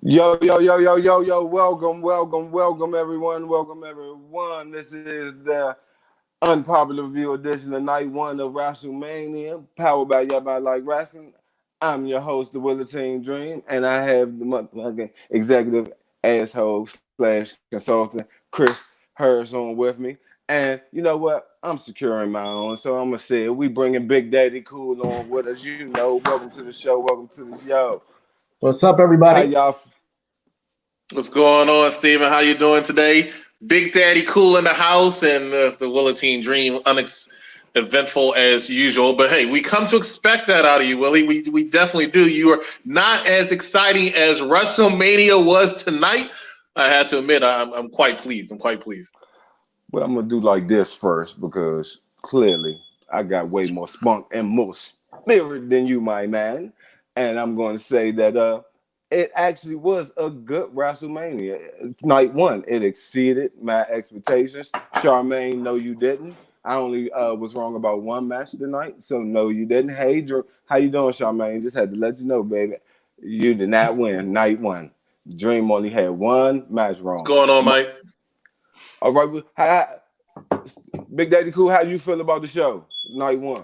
Yo, yo, yo, yo, yo, yo, welcome, everyone. Welcome, everyone. This is the unpopular view edition of night one of Wrestlemania, powered by Y'all Like Wrestling. I'm your host, the Willertine Dream, and I have the motherfucking executive asshole slash consultant, Chris Hurst, on with me. And you know what? I'm securing my own, so I'm going to say we bringing Big Daddy Cool on with us. You know, welcome to the show. Welcome to the show. What's up, How everybody? y'all? What's going on, Steven? How you doing today? Big Daddy Cool in the house, and the Willertine Dream uneventful as usual. But hey, we come to expect that out of you, Willie. We definitely do. You are not as exciting as WrestleMania was tonight. I have to admit, I'm quite pleased. I'm quite pleased. Well, I'm gonna do like this first because clearly I got way more spunk and more spirit than you, my man. And I'm going to say that it actually was a good WrestleMania. Night one, it exceeded my expectations. Charmaine, no, you didn't. I only was wrong about one match tonight, so no, you didn't. Hey, Drew, how you doing, Charmaine? Just had to let you know, baby, you did not win night one. Dream only had one match What's wrong. going on, Mike? All right, Big Daddy Cool, how you feel about the show? Night one.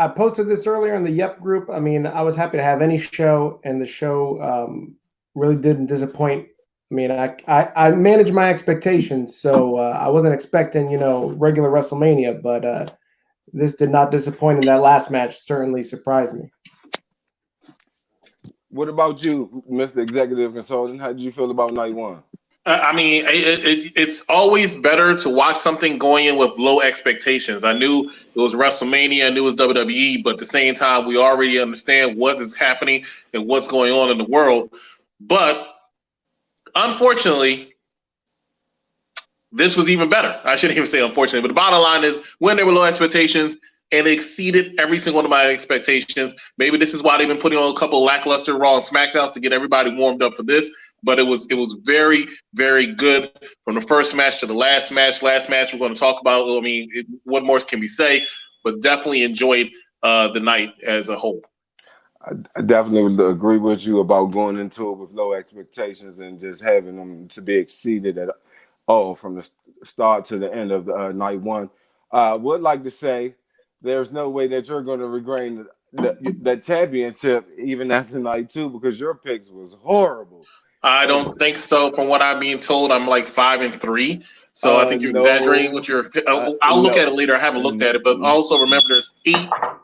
I posted this earlier in the Yep group. I mean, I was happy to have any show, and the show really didn't disappoint. I mean, I managed my expectations, so I wasn't expecting, regular WrestleMania, but this did not disappoint, and that last match certainly surprised me. What about you, Mr. Executive Consultant? How did you feel about night one? I mean, it's always better to watch something going in with low expectations. I knew it was WrestleMania, I knew it was WWE, but at the same time, we already understand what is happening and what's going on in the world. But unfortunately, this was even better. I shouldn't even say unfortunately, but the bottom line is when there were low expectations and it exceeded every single one of my expectations. Maybe this is why they've been putting on a couple of lackluster Raw and SmackDowns to get everybody warmed up for this. But it was very, very good from the first match to the last match. Last match we're going to talk about. I mean, what more can we say? But definitely enjoyed the night as a whole. I definitely would agree with you about going into it with low expectations and just having them to be exceeded at all from the start to the end of the night one. I would like to say there's no way that you're going to regain that championship even after night two because your picks was horrible. I don't think so. From what I'm being told, I'm like 5-3. So I think you're exaggerating No, what you're. I'll look no. at it later. I haven't looked at it, but also remember, there's 8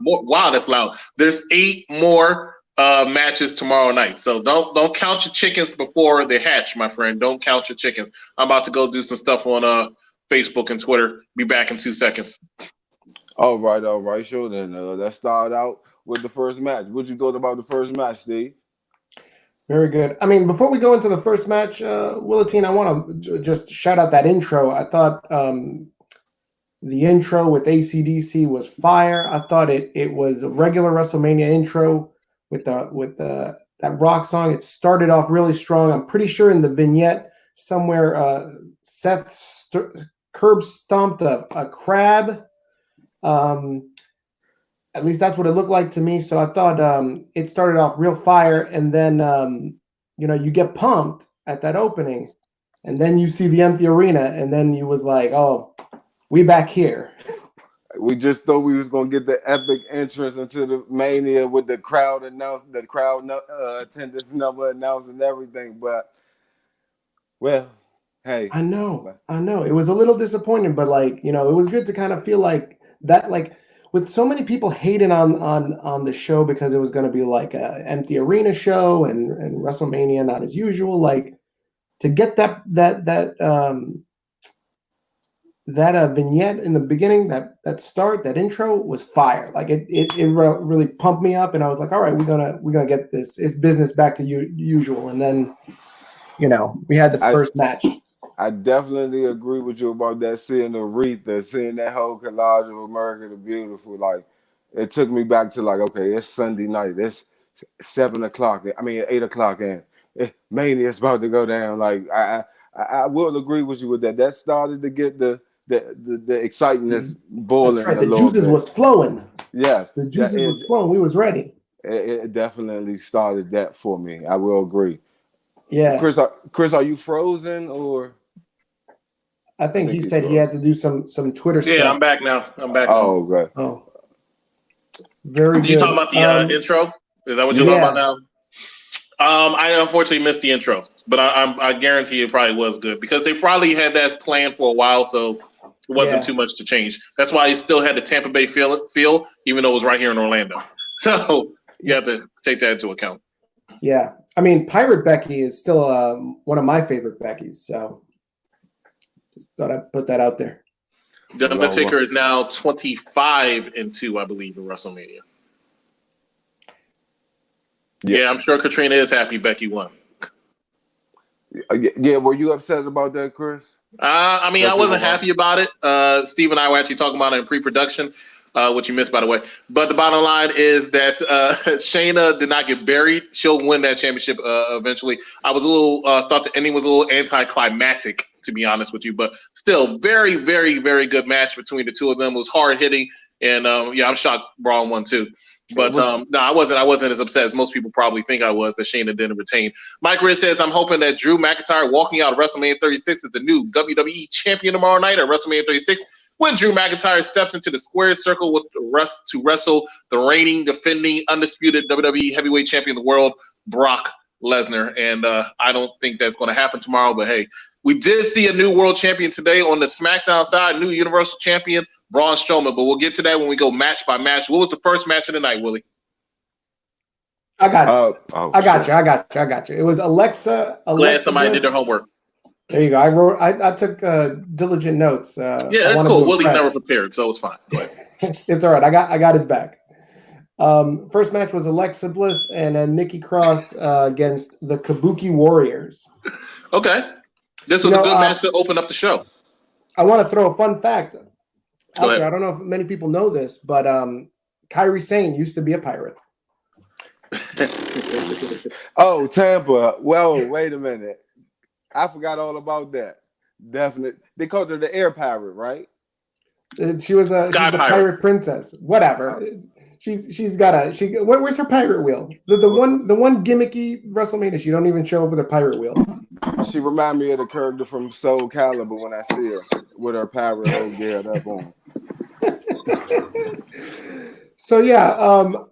more. Wow, that's loud. There's 8 more matches tomorrow night. So don't count your chickens before they hatch, my friend. Don't count your chickens. I'm about to go do some stuff on Facebook and Twitter. Be back in 2 seconds. All right, sure. Then let's start out with the first match. What you thought about the first match, Steve? Very good. I mean, before we go into the first match, Willatine, I want to just shout out that intro. I thought the intro with AC/DC was fire. I thought it was a regular WrestleMania intro with that rock song. It started off really strong. I'm pretty sure in the vignette somewhere Seth curb stomped a crab. At least that's what it looked like to me. So I thought it started off real fire, and then you get pumped at that opening, and then you see the empty arena, and then you was like, "Oh, we back here." We just thought we was gonna get the epic entrance into the Mania with the crowd attendance number announced and everything, but well, hey, I know. It was a little disappointing, but it was good to kind of feel like that, with so many people hating on the show because it was going to be like an empty arena show and WrestleMania not as usual. Like to get that vignette in the beginning, that start, that intro was fire. Like it really pumped me up, and I was like, all right, we're gonna get this. It's business back to usual, and then we had the first match. I definitely agree with you about that, seeing Aretha, seeing that whole collage of America the Beautiful. Like, it took me back to like, okay, it's Sunday night. It's 7 o'clock. I mean, 8 o'clock, and Mania's about to go down. Like, I will agree with you with that. That started to get the excitement that's boiling. That's right. The juices was flowing. Yeah, the juices was flowing. We was ready. It definitely started that for me. I will agree. Yeah. Chris, are you frozen or? I think he said he had to do some Twitter stuff. Yeah, I'm back now. I'm back. Oh, good. Oh, very good. You talking about the intro? Is that what you're talking about now? I unfortunately missed the intro, but I guarantee it probably was good because they probably had that planned for a while, so it wasn't too much to change. That's why he still had the Tampa Bay feel, even though it was right here in Orlando. So you have to take that into account. Yeah, I mean, Pirate Becky is still one of my favorite Beckys, so just thought I'd put that out there. The Undertaker is now 25-2, I believe, in WrestleMania. Yeah, I'm sure Katrina is happy Becky won. Yeah, were you upset about that, Chris? I mean, I wasn't happy about it. Steve and I were actually talking about it in pre-production, which you missed, by the way. But the bottom line is that Shayna did not get buried. She'll win that championship eventually. I was a little thought the ending was a little anticlimactic, to be honest with you, but still, very, very, very good match between the two of them. It was hard hitting, and I'm shocked Braun won too. But no, I wasn't as upset as most people probably think I was that Shayna didn't retain. Mike Riz says, I'm hoping that Drew McIntyre walking out of WrestleMania 36 is the new WWE champion tomorrow night at WrestleMania 36 when Drew McIntyre steps into the square circle with to wrestle the reigning, defending, undisputed WWE heavyweight champion of the world, Brock Lesnar. And I don't think that's going to happen tomorrow. But hey, we did see a new world champion today on the SmackDown side, new Universal Champion, Braun Strowman. But we'll get to that when we go match by match. What was the first match of the night, Willie? I got you. I got you. It was Alexa Glad somebody did their homework. There you go. I took diligent notes. Yeah, that's cool. Willie's never prepared, so it's fine. It's all right. I got his back. First match was Alexa Bliss and Nikki Cross against the Kabuki Warriors. Okay. This was a good match to open up the show. I want to throw a fun fact out there. I don't know if many people know this, but Kairi Sane used to be a pirate. Oh, Tampa. Well, wait a minute. I forgot all about that. Definitely. They called her the air pirate, right? She was a pirate princess. Whatever. She's got where's her pirate wheel? The one gimmicky WrestleMania. She don't even show up with her pirate wheel. She remind me of the character from Soul Calibur when I see her with her pirate whole geared up on. So yeah,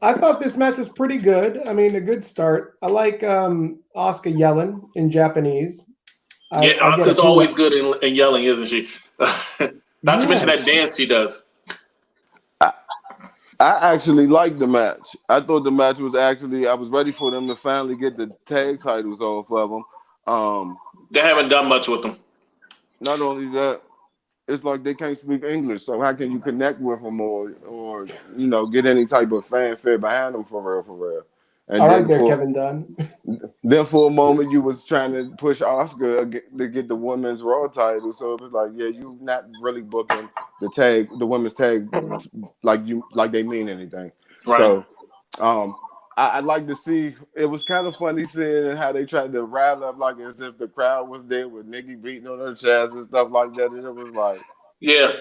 I thought this match was pretty good. I mean, a good start. I like Asuka yelling in Japanese. Yeah, Asuka's always good in yelling, isn't she? Not to mention that dance she does. I actually liked the match. I thought the match was I was ready for them to finally get the tag titles off of them. They haven't done much with them. Not only that, it's like they can't speak English, so how can you connect with them or get any type of fanfare behind them for real? And all right, there, Kevin Dunn. Then for a moment you was trying to push Asuka to get the women's Raw title, so it was like, yeah, you not really booking the women's tag like they mean anything. Right. So, I'd like to see. It was kind of funny seeing how they tried to rile up like as if the crowd was there with Nikki beating on her chest and stuff like that, and it was like, yeah.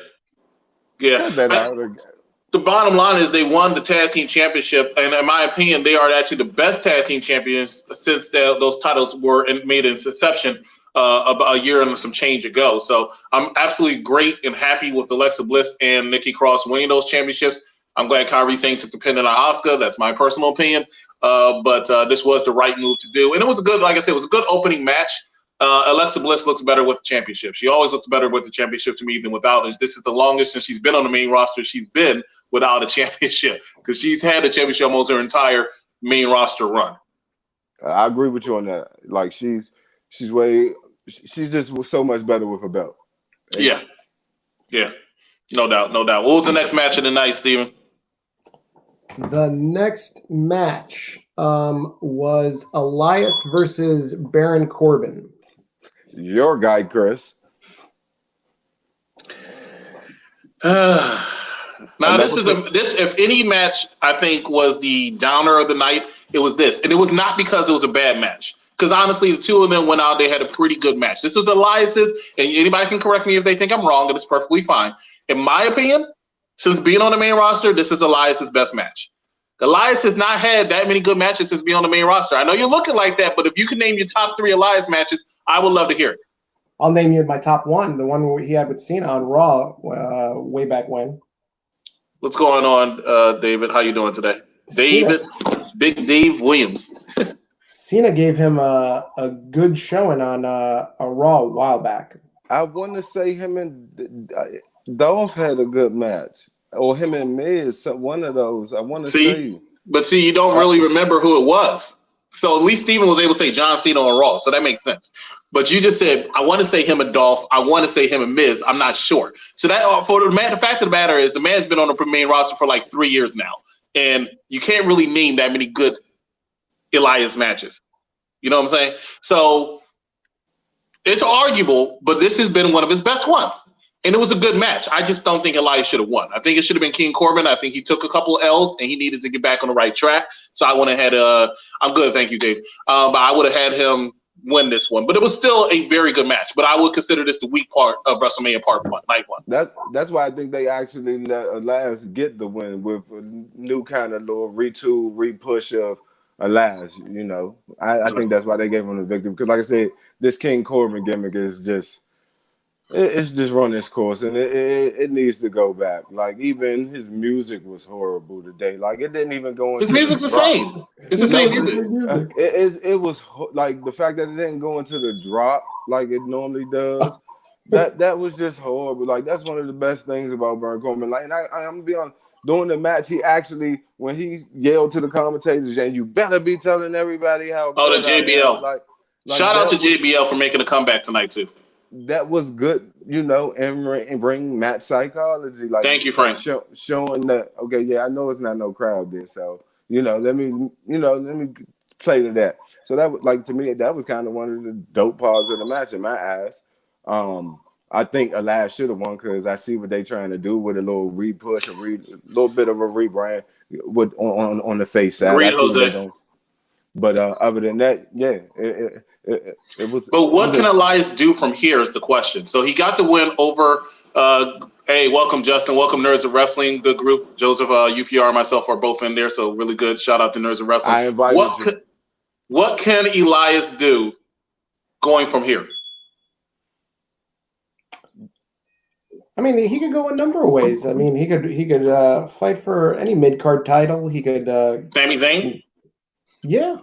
Cut that out again. The bottom line is they won the tag team championship, and in my opinion, they are actually the best tag team champions since those titles were made in inception about a year and some change ago. So I'm absolutely great and happy with Alexa Bliss and Nikki Cross winning those championships. I'm glad Kairi Sane took the pin on Asuka. That's my personal opinion. But this was the right move to do, and it was a good, like I said, it was a good opening match. Alexa Bliss looks better with the championship. She always looks better with the championship to me than without. This is the longest since she's been on the main roster she's been without a championship, because she's had the championship almost her entire main roster run. I agree with you on that. Like she's just so much better with a belt. Yeah, no doubt. What was the next match of the night, Steven? The next match was Elias versus Baron Corbin. Your guy, Chris. Now this if any match I think was the downer of the night, it was this, and it was not because it was a bad match. Because honestly, the two of them went out, they had a pretty good match. This was Elias's, and anybody can correct me if they think I'm wrong, and it's perfectly fine. In my opinion, since being on the main roster, this is Elias's best match. Elias has not had that many good matches since being on the main roster. I know you're looking like that, but if you could name your top 3 Elias matches, I would love to hear it. I'll name you my top one, the one where he had with Cena on Raw way back when. What's going on, David? How you doing today? David, Big Dave Williams. Cena gave him a good showing on a Raw a while back. I want to say him and Dolph had a good match, or him and Miz, one of those. I want to say. But see, you don't really remember who it was. So at least Steven was able to say John Cena on Raw, so that makes sense. But you just said, I want to say him and Dolph. I want to say him and Miz. I'm not sure. So that for the fact of the matter is the man's been on the main roster for like 3 years now. And you can't really name that many good Elias matches. You know what I'm saying? So it's arguable, but this has been one of his best ones. And it was a good match. I just don't think Elias should have won. I think it should have been King Corbin. I think he took a couple of L's and he needed to get back on the right track. So I went ahead. I'm good. Thank you, Dave. But I would have had him win this one. But it was still a very good match. But I would consider this the weak part of WrestleMania Part 1, Night 1. That's why I think they actually let Elias get the win with a new kind of little retool, repush of Elias. You know, I think that's why they gave him the victory. Because like I said, this King Corbin gimmick is just... It's just run its course, and it needs to go back. Like, even his music was horrible today. Like, it didn't even go into... His music's the same. It's the same music. It was, like, the fact that it didn't go into the drop like it normally does, that was just horrible. Like, that's one of the best things about Baron Corbin. Like, and I'm going to be honest, during the match, he actually, when he yelled to the commentators, and you better be telling everybody how... Oh, the JBL. Like shout out to JBL for making a comeback tonight, too. That was good, you know, in ring match psychology. Like, thank you, Frank. Showing that, okay, yeah, I know it's not no crowd there, so let me play to that. So that was, like, to me, that was kind of one of the dope parts of the match in my eyes. I think Elias should have won because I see what they're trying to do with a little repush, a little bit of a rebrand with on the face side. Great, Jose. But other than that, yeah, it was. But what can Elias do from here is the question. So he got the win over. Hey, welcome Justin. Welcome Nerds of Wrestling. Good group. Joseph, UPR, and myself are both in there, so really good. Shout out to Nerds of Wrestling. I invited you. What can Elias do going from here? I mean, he could go a number of ways. I mean, he could fight for any mid-card title. He could. Sami Zayn. Yeah.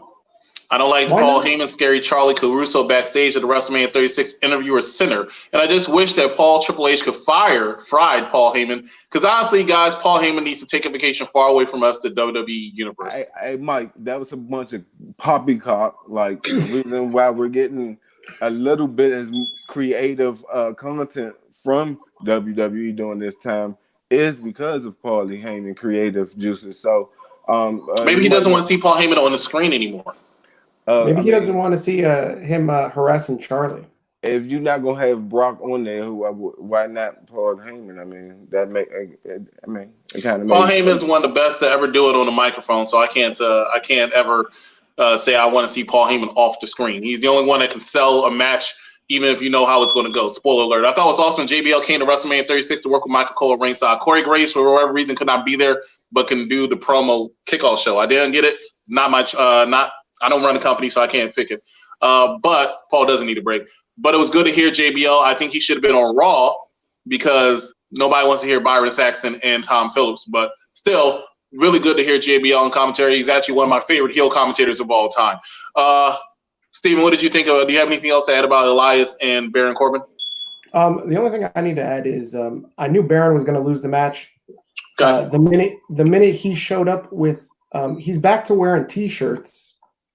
I don't like Paul Heyman, Scary Charlie Caruso backstage at the WrestleMania 36 Interviewer Center. And I just wish that Triple H could fried Paul Heyman. Because honestly, guys, Paul Heyman needs to take a vacation far away from us, the WWE Universe. Hey, Mike, that was a bunch of poppycock. Like, the reason why we're getting a little bit as creative content from WWE during this time is because of Paulie Heyman creative juices. So maybe he doesn't want to see Paul Heyman on the screen anymore. Maybe he doesn't want to see him harassing Charlie. If you're not gonna have Brock on there, why not Paul Heyman? I mean, it kind of. Paul Heyman is one of the best to ever do it on the microphone, so I can't ever say I want to see Paul Heyman off the screen. He's the only one that can sell a match, even if you know how it's going to go. Spoiler alert. I thought it was awesome JBL came to WrestleMania 36 to work with Michael Cole at ringside. Corey Graves, for whatever reason, could not be there, but can do the promo kickoff show. I didn't get it. It's not much. I don't run a company, so I can't pick it. But Paul doesn't need a break. But it was good to hear JBL. I think he should have been on Raw because nobody wants to hear Byron Saxton and Tom Phillips. But still, really good to hear JBL on commentary. He's actually one of my favorite heel commentators of all time. Steven, what did you think of? Do you have anything else to add about Elias and Baron Corbin? The only thing I need to add is I knew Baron was going to lose the match. The minute he showed up with he's back to wearing T-shirts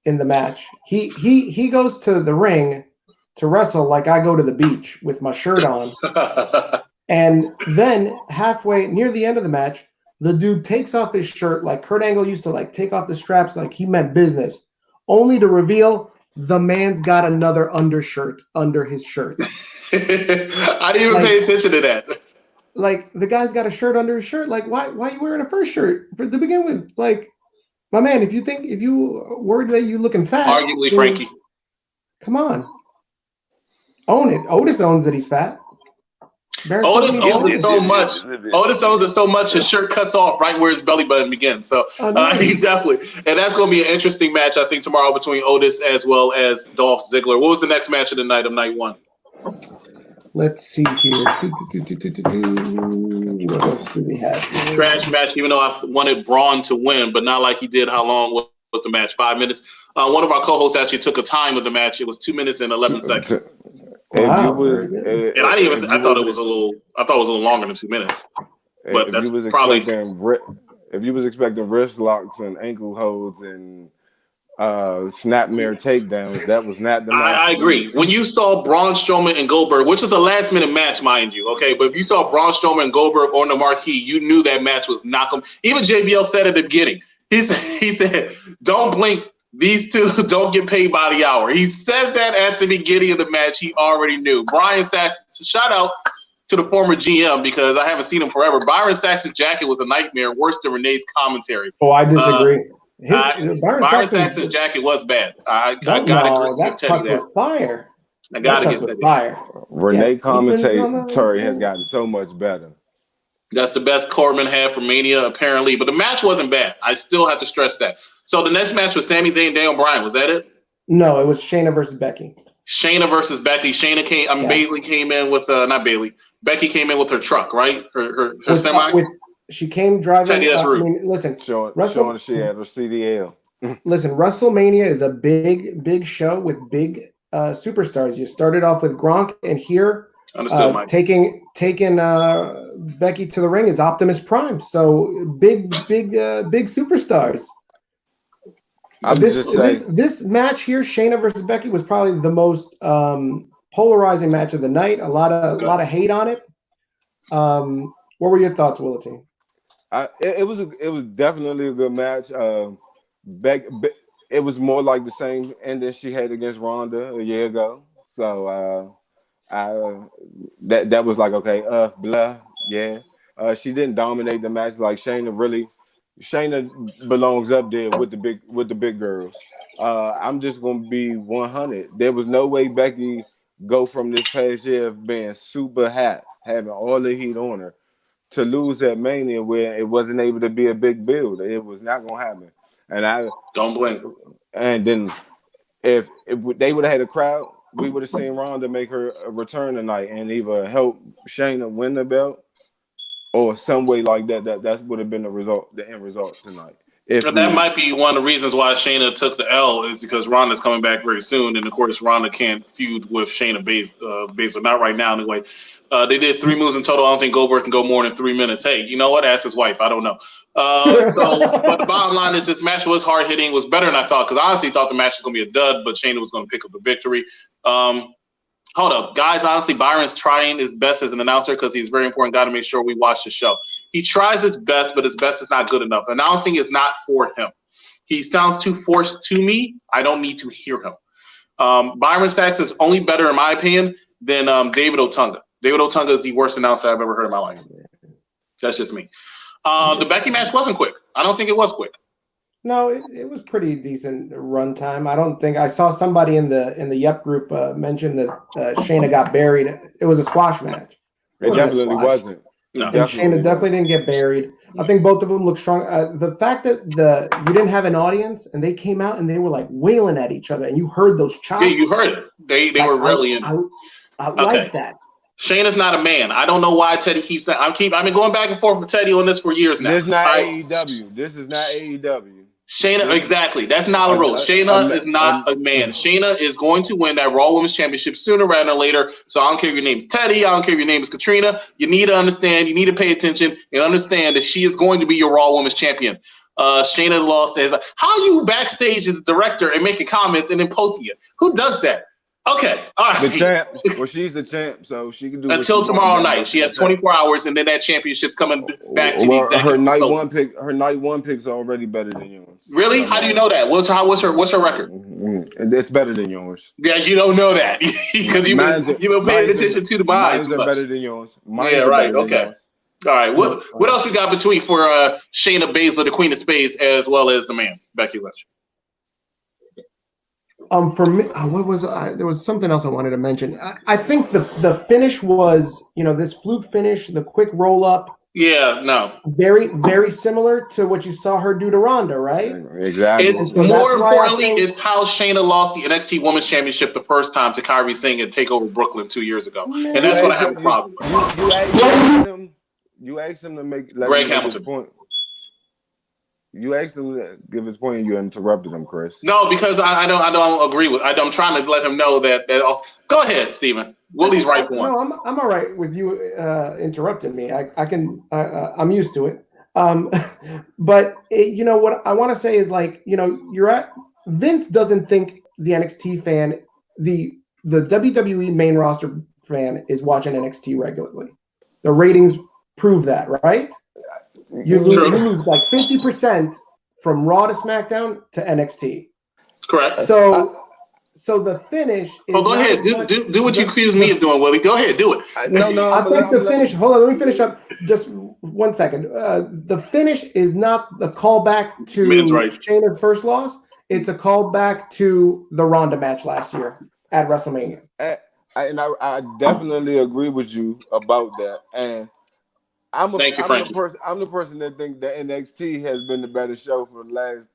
in the match. He goes to the ring to wrestle like I go to the beach with my shirt on. And then halfway near the end of the match, the dude takes off his shirt like Kurt Angle used to like take off the straps like he meant business, only to reveal the man's got another undershirt under his shirt. I didn't even pay attention to that. Like the guy's got a shirt under his shirt. Like why are you wearing a first shirt to begin with? Like, my man, if you worried that you looking fat, arguably Frankie, come on, own it. Otis owns that he's fat. Otis owns it so much. Otis owns it so much. His shirt cuts off right where his belly button begins. So he definitely, and that's going to be an interesting match, I think, tomorrow between Otis as well as Dolph Ziggler. What was the next match of the night of night one? Let's see here. What else do we have here? Trash match, even though I wanted Braun to win, but not like he did. How long was the match? 5 minutes. One of our co-hosts actually took a time of the match. It was 2 minutes and 11 seconds. Wow, and I thought it was a little longer than 2 minutes. But that's probably if you was expecting wrist locks and ankle holds and snapmare takedowns, that was not the match. I agree. When you saw Braun Strowman and Goldberg, which was a last minute match, mind you, okay, but if you saw Braun Strowman and Goldberg on the marquee, you knew that match was not going. Even JBL said at the beginning, he said, "Don't blink. These two don't get paid by the hour." He said that at the beginning of the match. He already knew. Brian Saxton, shout out to the former GM because I haven't seen him forever. Byron Saxton's jacket was a nightmare, worse than Renee's commentary. Oh, I disagree. Byron Saxton's jacket was bad. I gotta that touch was fire. I gotta get to fire. Renee commentary has gotten so much better. That's the best Corbin had for Mania, apparently. But the match wasn't bad. I still have to stress that. So the next match was Sami Zayn, Daniel Bryan. Was that it? No, it was Shayna versus Becky. Shayna versus Becky. Bailey came in with not Bailey. Becky came in with her truck, right? Her semi. She came driving. Listen, showing she had her CDL. Listen, WrestleMania is a big show with big superstars. You started off with Gronk, and here taking Becky to the ring is Optimus Prime. So big superstars. This match here, Shayna versus Becky, was probably the most polarizing match of the night. A lot of hate on it. What were your thoughts, Willatine? It was definitely a good match. It was more like the same ending she had against Ronda a year ago. So that was like, okay, blah, yeah. She didn't dominate the match like Shayna. Shayna belongs up there with the big girls. I'm just gonna be 100. There was no way Becky go from this past year of being super hot, having all the heat on her, to lose at Mania where it wasn't able to be a big build. It was not gonna happen. And I don't blink. And then if they would have had a crowd, we would have seen Ronda make her return tonight and either help Shayna win the belt or some way like that. That would have been the end result tonight. That might be one of the reasons why Shayna took the L is because Ronda's coming back very soon, and of course Ronda can't feud with Shayna Baszler, not right now anyway. They did 3 moves in total. I don't think Goldberg can go more than 3 minutes. Hey, you know what? Ask his wife. I don't know. But the bottom line is this match was hard hitting, was better than I thought because I honestly thought the match was going to be a dud, but Shayna was going to pick up the victory. Hold up, guys. Honestly, Byron's trying his best as an announcer because he's a very important guy to make sure we watch the show. He tries his best, but his best is not good enough. Announcing is not for him. He sounds too forced to me. I don't need to hear him. Byron Saxton is only better, in my opinion, than David Otunga. David Otunga is the worst announcer I've ever heard in my life. That's just me. The Becky match wasn't quick. I don't think it was quick. No, it was pretty decent run time. I don't think I saw somebody in the Yep group mention that Shayna got buried. It was a squash match. It definitely wasn't. No, and Shayna definitely didn't get buried. I think both of them look strong. The fact that you didn't have an audience and they came out and they were like wailing at each other and you heard those chops. Yeah, you heard it. They were really in. I like that. Shayna's not a man. I don't know why Teddy keeps saying. I've been going back and forth with Teddy on this for years now. This is not AEW. This is not AEW. Shayna, exactly. That's not a rule. Shayna is not a man. Shayna is going to win that Raw Women's Championship sooner rather than later. So I don't care if your name is Teddy. I don't care if your name is Katrina. You need to understand. You need to pay attention and understand that she is going to be your Raw Women's Champion. Shayna lost says, how you backstage as a director and making comments and then posting it? Who does that? Okay, all right. The champ. Well, she's the champ, so she can do until tomorrow night. She has 24 hours, and then that championship's coming back to the executive. Her night one pick. Her night one picks are already better than yours. Really? How do you know that? What's her record? It's better than yours. Yeah, you don't know that because you've been paying attention to the minds. Mine are better than yours. Yeah, right. Okay. All right. What else we got between for Shayna Baszler, the Queen of Spades, as well as the man Becky Lynch? For me, what was there was something else I wanted to mention. I think the finish was, this fluke finish, the quick roll up. Yeah, no. Very, very similar to what you saw her do to Ronda, right? Exactly. It's so more importantly, it's how Shayna lost the NXT Women's Championship the first time to Kairi Singh and take over Brooklyn 2 years ago, and that's what I have a problem with. You asked him to make Greg Hamilton. his point. You asked him to give his point, and you interrupted him, Chris. No, because I don't agree with. I'm trying to let him know that. Also, go ahead, Steven. Willie's right for once. No, I'm all right with you interrupting me. I'm used to it. But what I want to say is, like, Vince doesn't think the NXT fan, the WWE main roster fan, is watching NXT regularly. The ratings prove that, right? You lose like 50% from Raw to SmackDown to NXT. Correct. So the finish is. Go ahead. Do what you accuse me of doing, Willie. Go ahead. Do it. I think the finish. Hold on. Let me finish up. Just 1 second. The finish is not the callback to Shayna's first loss. It's a callback to the Ronda match last year at WrestleMania. I definitely agree with you about that. And I'm the person that thinks that NXT has been the better show for the last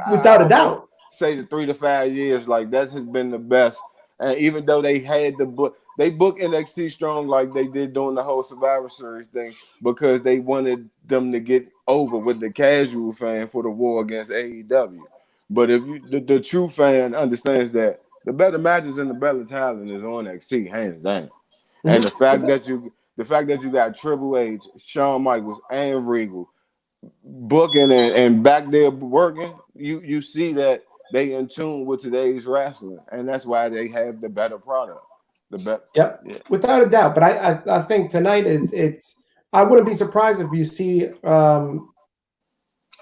without a doubt. Say the 3 to 5 years, like that has been the best. And even though they had they booked NXT strong like they did during the whole Survivor Series thing, because they wanted them to get over with the casual fan for the war against AEW. But if the true fan understands that the better matches and the better talent is on NXT, hands down. And the fact that you got Triple H, Shawn Michaels, and Regal booking and back there working, you see that they in tune with today's wrestling, and that's why they have the better product. Yep, yeah. Without a doubt. But I think tonight it's. I wouldn't be surprised if you see. Why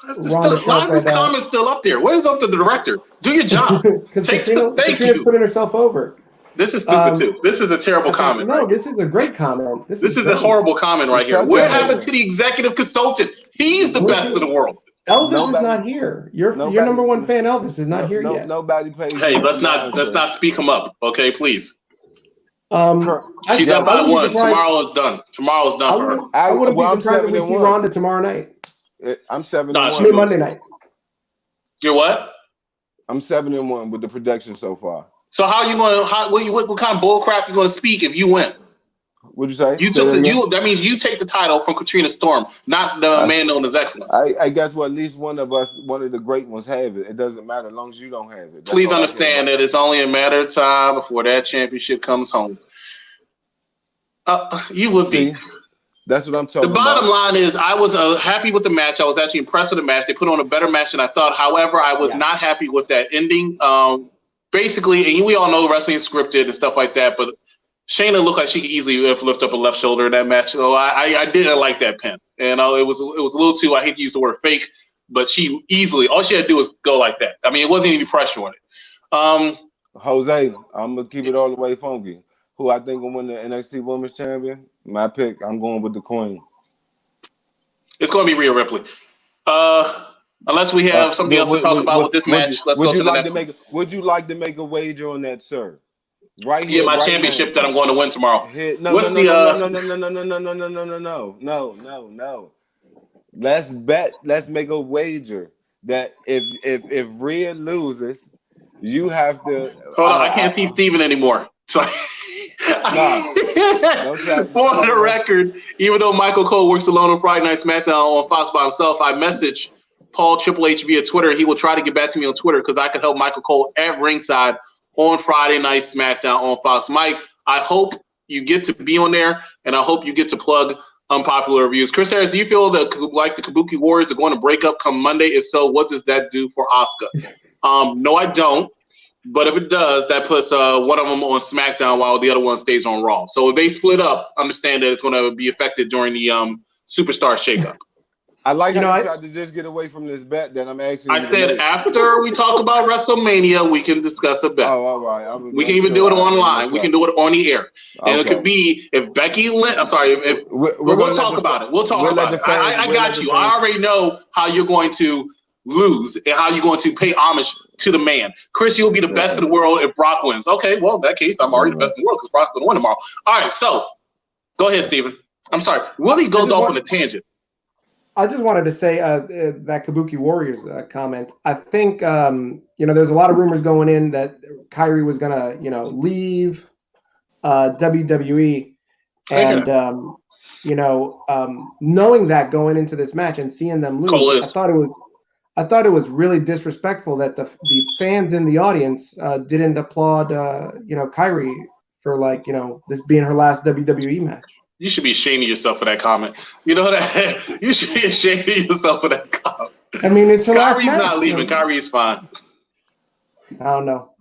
is this comment still up there? What is up to the director? Do your job. Thank you. Putting herself over. This is stupid too. This is a terrible comment. No, this is a great comment. This is a horrible comment right here. What happened to the executive consultant? He's the best in the world. Elvis is not here. Your number one fan, Elvis, is not here yet. Nobody pays. Hey, let's not speak him up, okay? Please. She's up by 1. Tomorrow is done. Tomorrow's done for her. I wouldn't be surprised if we see Ronda tomorrow night. I'm 7-1. Monday night. You're what? I'm 7-1 with the production so far. So how are you going? What kind of bull crap you going to speak if you win? What'd you say? That means you take the title from Katrina Storm, not the man known as Excellence. I guess at least one of the great ones have it. It doesn't matter as long as you don't have it. Please understand that it's only a matter of time before that championship comes home. You would be. That's what I'm talking about. The bottom line is I was happy with the match. I was actually impressed with the match. They put on a better match than I thought. However, I was not happy with that ending. Basically, and we all know wrestling is scripted and stuff like that, but Shayna looked like she could easily lift up a left shoulder in that match. So I didn't like that pin. And it was a little too, I hate to use the word fake, but all she had to do was go like that. I mean, it wasn't any pressure on it. Jose, I'm going to keep it all the way funky. Who I think will win the NXT Women's Champion? My pick, I'm going with the Queen. It's going to be Rhea Ripley. Unless we have something else to talk about with this match, let's go to the next one. Would you like to make a wager on that, sir? Right here. Yeah, my championship that I'm going to win tomorrow. No. Let's make a wager that if Rhea loses, you have to. Hold on, I can't see Steven anymore. So for the record, even though Michael Cole works alone on Friday Night SmackDown on Fox by himself, I messaged Paul Triple H via Twitter. He will try to get back to me on Twitter because I can help Michael Cole at ringside on Friday Night SmackDown on Fox. Mike, I hope you get to be on there, and I hope you get to plug unpopular reviews. Chris Harris, do you feel that like the Kabuki Warriors are going to break up come Monday? If so, what does that do for Asuka? No, I don't. But if it does, that puts one of them on SmackDown while the other one stays on Raw. So if they split up, understand that it's going to be affected during the Superstar shakeup. I like how you tried to just get away from this bet that I'm actually. I said after we talk about WrestleMania, we can discuss a bet. Oh, all right. We can even do it online. We can do it on the air. And it could be if Becky Lynch. I'm sorry. We'll talk about it. We'll talk about it. I got you. I already know how you're going to lose and how you're going to pay homage to the man. Chris, you'll be the best in the world if Brock wins. Okay, well, in that case, I'm already the best in the world because Brock's going to win tomorrow. All right, so go ahead, Steven. I'm sorry. Willie goes off on a tangent. I just wanted to say that Kabuki Warriors comment. I think, there's a lot of rumors going in that Kyrie was going to, leave WWE. And, knowing that going into this match and seeing them lose, I thought it was really disrespectful that the fans in the audience didn't applaud, Kyrie for this being her last WWE match. You should be ashamed of yourself for that comment. You know that? You should be ashamed of yourself for that comment. I mean, it's her last match. Kyrie's not leaving. Kyrie's fine. I don't know.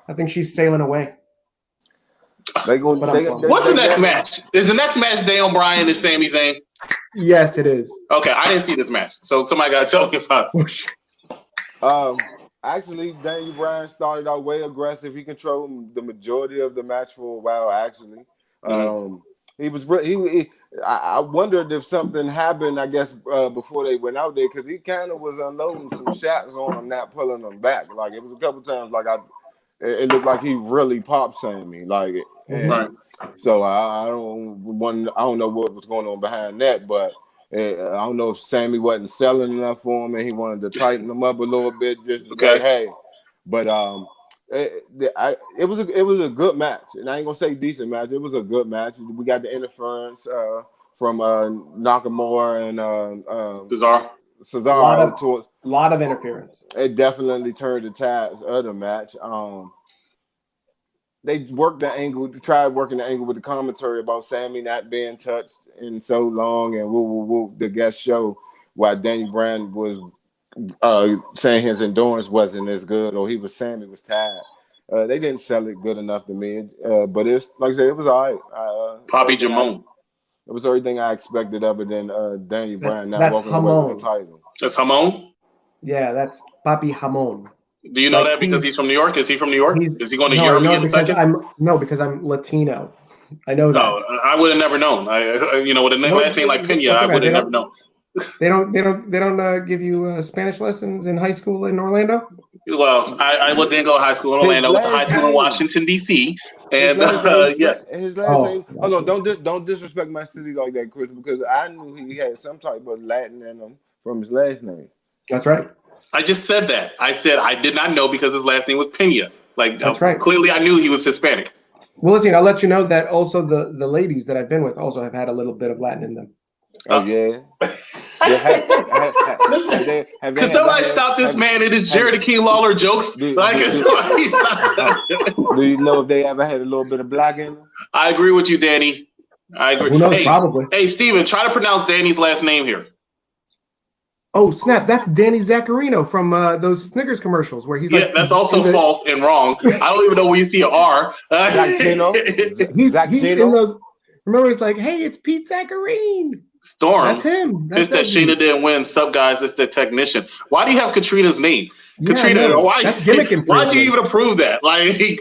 I think she's sailing away. What's the next match? Is the next match Daniel Bryan and Sami Zayn? Yes, it is. Okay, I didn't see this match, so somebody got to tell me about it. Actually, Daniel Bryan started out way aggressive. He controlled the majority of the match for a while. Actually, he was. I wondered if something happened. I guess before they went out there, because he kind of was unloading some shots on him, not pulling them back. Like it was a couple times. It looked like he really popped Sammy. Right. So I don't know what was going on behind that, but I don't know if Sammy wasn't selling enough for him and he wanted to tighten him up a little bit just to say hey. But it was a good match, and I ain't gonna say decent match. It was a good match. We got the interference from Nakamura and Cesaro. A lot of interference. It definitely turned the tides of the match. They worked the angle, tried working the angle with the commentary about Sammy not being touched in so long, and the guest show why Daniel Bryan was saying his endurance wasn't as good, or Sammy was tired. They didn't sell it good enough to me, but it's like I said, it was all right. Poppy Jamon. It was everything I expected other than Daniel Bryan not walking away with the title. That's Hamon? Yeah, that's Papi Hamon. Do you know that because he's from New York? Is he from New York? Is he going to Europe in a second? Because I'm Latino. I know that. No, I would have never known. With a name like Pena, I would have never known. They don't give you Spanish lessons in high school in Orlando? Well, I didn't go to high school in Orlando. I went to high school in Washington, D.C. And yes. His last name. Oh no, don't disrespect my city like that, Chris, because I knew he had some type of Latin in him from his last name. That's right. I just said that. I said I did not know because his last name was Pena. That's right. Clearly, I knew he was Hispanic. Well, I'll let you know that also the ladies that I've been with also have had a little bit of Latin in them. Oh yeah. Can somebody stop this man in his Jerry the King Lawler jokes? Do you know if they ever had a little bit of black in them? I agree with you, Danny. I agree. Who knows, probably. Hey, Steven, try to pronounce Danny's last name here. Oh, snap. That's Danny Zaccarino from those Snickers commercials where he's that's also false and wrong. I don't even know where you see an R. He's in those. Remember, it's like, hey, it's Pete Zaccarine. Storm. That's him. It's that Shayna didn't win. Sup, guys? It's the technician. Why do you have Katrina's name? Yeah, Katrina, why'd you even approve that?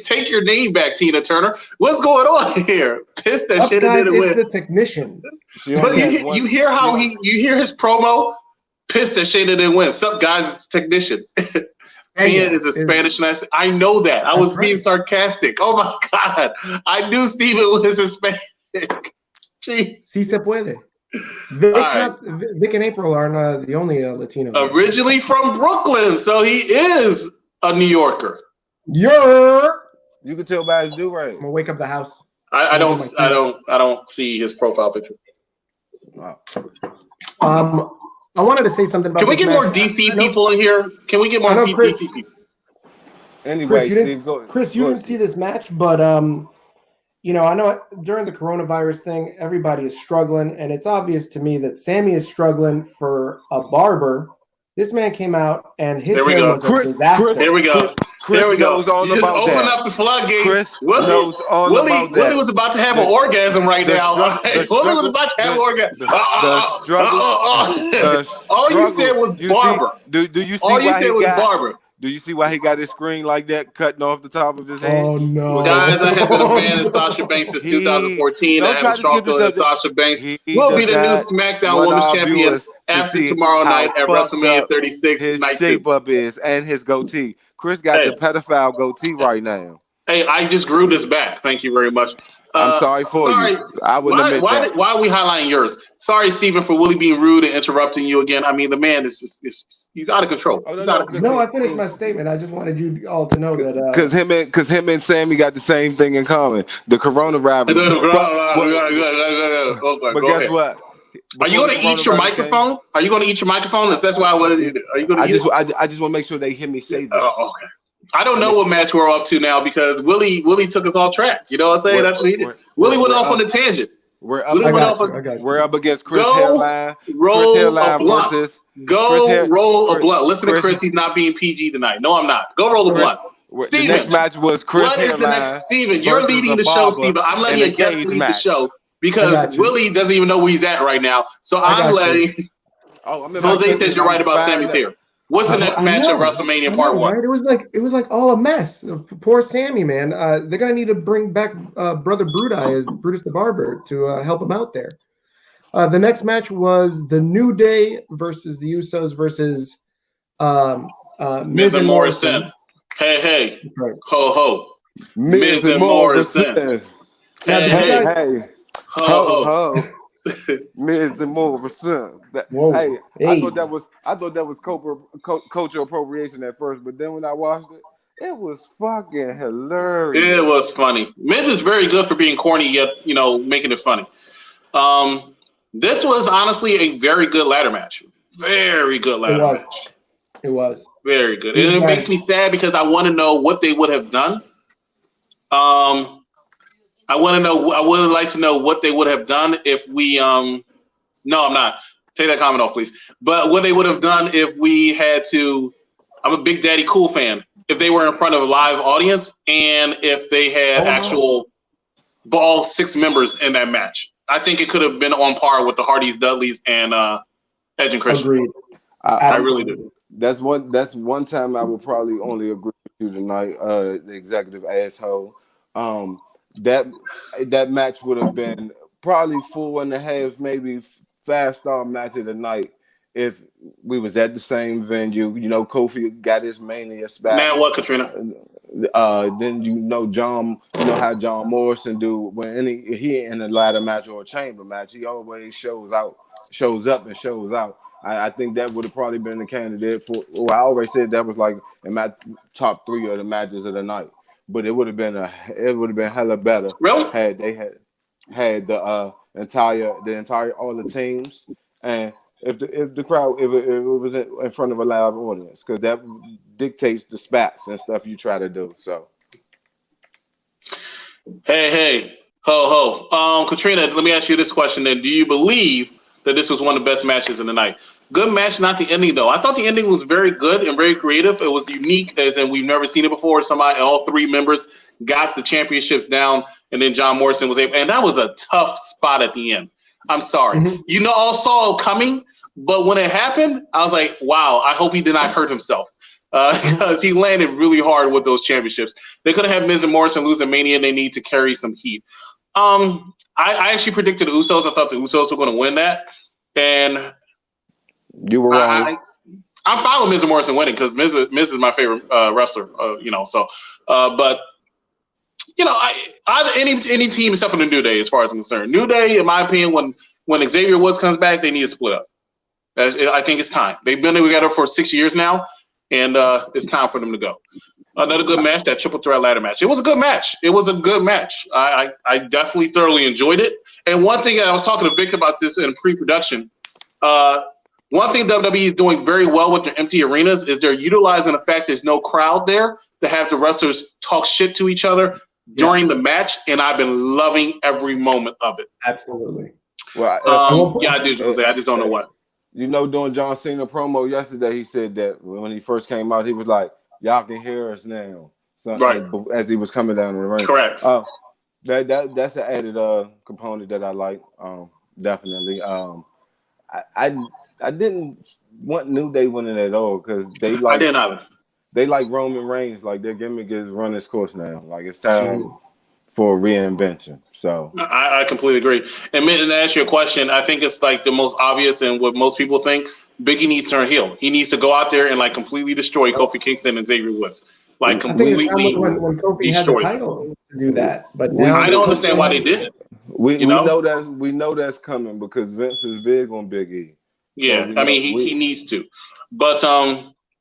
Take your name back, Tina Turner. What's going on here? Pissed that Shayna didn't win. The technician. But you hear how you hear his promo? Pissed that Shayna didn't win. Sup, guys? It's technician. Pena is a Spanish name. I know that. I was being sarcastic. Oh my God. I knew Steven was Hispanic. Jeez. Si se puede. Vic and April aren't the only Latino. Originally from Brooklyn, so he is a New Yorker. You can tell by his do-rag. I'm gonna wake up the house. I don't see his profile picture. Wow. I wanted to say something about. Can we get more DC people in here? Can we get more DC people? Anyway, Chris, you didn't see this match, but I know during the coronavirus thing, everybody is struggling, and it's obvious to me that Sammy is struggling for a barber. This man came out, and his hair was a disaster. There we go. Chris knows all you about just that. open up the floodgates. Chris knows all about that. Willie was about to have an orgasm right now. Willie was about to have an orgasm. The struggle. All you said was barber. Do you see all you why said was barber. Do you see why he got his screen like that, cutting off the top of his head? Oh no, Guys, I have been a fan of Sasha Banks since 2014. I Don't have try a to strong skip this feeling up. that Sasha Banks He will be does the new not SmackDown want Women's our Champion viewers to after see tomorrow how night at fucked WrestleMania up 36 his Night 2. shape up is and his goatee. Chris got the Hey, pedophile goatee right now. hey, I just grew this back. Thank you very much. I'm sorry for Sorry, you. I wouldn't admit that. why are we highlighting yours? Sorry, Stephen, for Willie being rude and interrupting you again. I mean, the man is he's out of control. Oh, He's out of control. No, I finished my statement. I just wanted you all to know that Because him and Sammy got the same thing in common. The coronavirus. But Go guess ahead. what? Are you going to eat your microphone? Are you going to eat your microphone? That's why I wanted you to. Are you going to eat it? I just want to make sure they hear me say this. Okay. I don't know what match we're up to now because Willie took us off track. You know what I'm saying? That's what he did. Willie went off on a tangent. We're up against Chris Hairline. Roll a blunt. Versus roll a blunt. Listen to Chris. He's not being PG tonight. No, I'm not. Go roll a blunt. The next match was Chris Hairline. Steven, you're leading the show, Steven. I'm letting a guest lead the show because Willie doesn't even know where he's at right now. So I'm letting. Jose says you're right about Sammy's hair. What's the next match of WrestleMania Part 1? Right? It was like all a mess. Poor Sammy, man. They're gonna need to bring back Brother Brudai as Brutus the Barber to help him out there. The next match was the New Day versus the Usos versus Miz and Morrison. Hey, right. Ho ho. Miz and Morrison. Hey, ho ho. Miz and Morrison. Hey, I thought that was cultural appropriation at first, but then when I watched it, it was fucking hilarious. It was funny. Miz is very good for being corny, yet making it funny. This was honestly a very good ladder match. Very good ladder match. It was very good. And it makes me sad because I want to know what they would have done. I would like to know what they would have done if we no, I'm not. Take that comment off, please. But what they would have done if we had to, I'm a Big Daddy Cool fan, if they were in front of a live audience and if they had all 6 members in that match. I think it could have been on par with the Hardys, Dudleys, and Edge and Christian. Agreed. I really do. That's one time I would probably only agree with you tonight, the executive asshole. That match would have been probably 4.5, maybe 5-star match of the night if we was at the same venue. You know, Kofi got his Mania spats. Man, what, Katrina? Then how John Morrison do when he in a ladder match or a chamber match. He always shows up and shows out. I think that would have probably been the candidate for. Well, I already said that was like in my top 3 of the matches of the night. But it would have been hella better. Really? Had they had the entire all the teams, and if the crowd if it was in front of a live audience, because that dictates the spats and stuff you try to do. So hey, ho. Katrina, let me ask you this question then. Do you believe that this was one of the best matches in the night? Good match, not the ending though. I thought the ending was very good and very creative. It was unique, as in we've never seen it before. All 3 members got the championships down, and then John Morrison was able. And that was a tough spot at the end. I'm sorry, all saw it coming, but when it happened, I was like, wow. I hope he did not hurt himself because he landed really hard with those championships. They could have had Miz and Morrison lose a Mania, and they need to carry some heat. I actually predicted the Usos. I thought the Usos were going to win that, and you were wrong. I'm fine with Miz and Morrison winning because Miz is my favorite wrestler. But any team except for the New Day, as far as I'm concerned. New Day, in my opinion, when Xavier Woods comes back, they need to split up. I think it's time. They've been together for 6 years now, and it's time for them to go. Another good match, that triple threat ladder match. It was a good match. I definitely thoroughly enjoyed it. And one thing, I was talking to Vic about this in pre-production. One thing WWE is doing very well with their empty arenas is they're utilizing the fact there's no crowd there to have the wrestlers talk shit to each other during the match, and I've been loving every moment of it. Absolutely. Well, I do, Jose. I just don't know what. During John Cena promo yesterday, he said that when he first came out, he was like, "Y'all can hear us now," right? As he was coming down the ring. Correct. That's an added component that I like. Definitely. I didn't want New Day winning at all because they like. I didn't either. they like Roman Reigns. Like their gimmick is run its course now. Like it's time for reinvention. So I completely agree. And to ask you a question, I think it's like the most obvious and what most people think. Biggie needs to turn heel. He needs to go out there and like completely destroy Kofi Kingston and Xavier Woods. Like completely when Kofi had the title to do that. But now I don't understand why they did it. We know that's coming because Vince is big on Big E. Yeah, so he needs to. But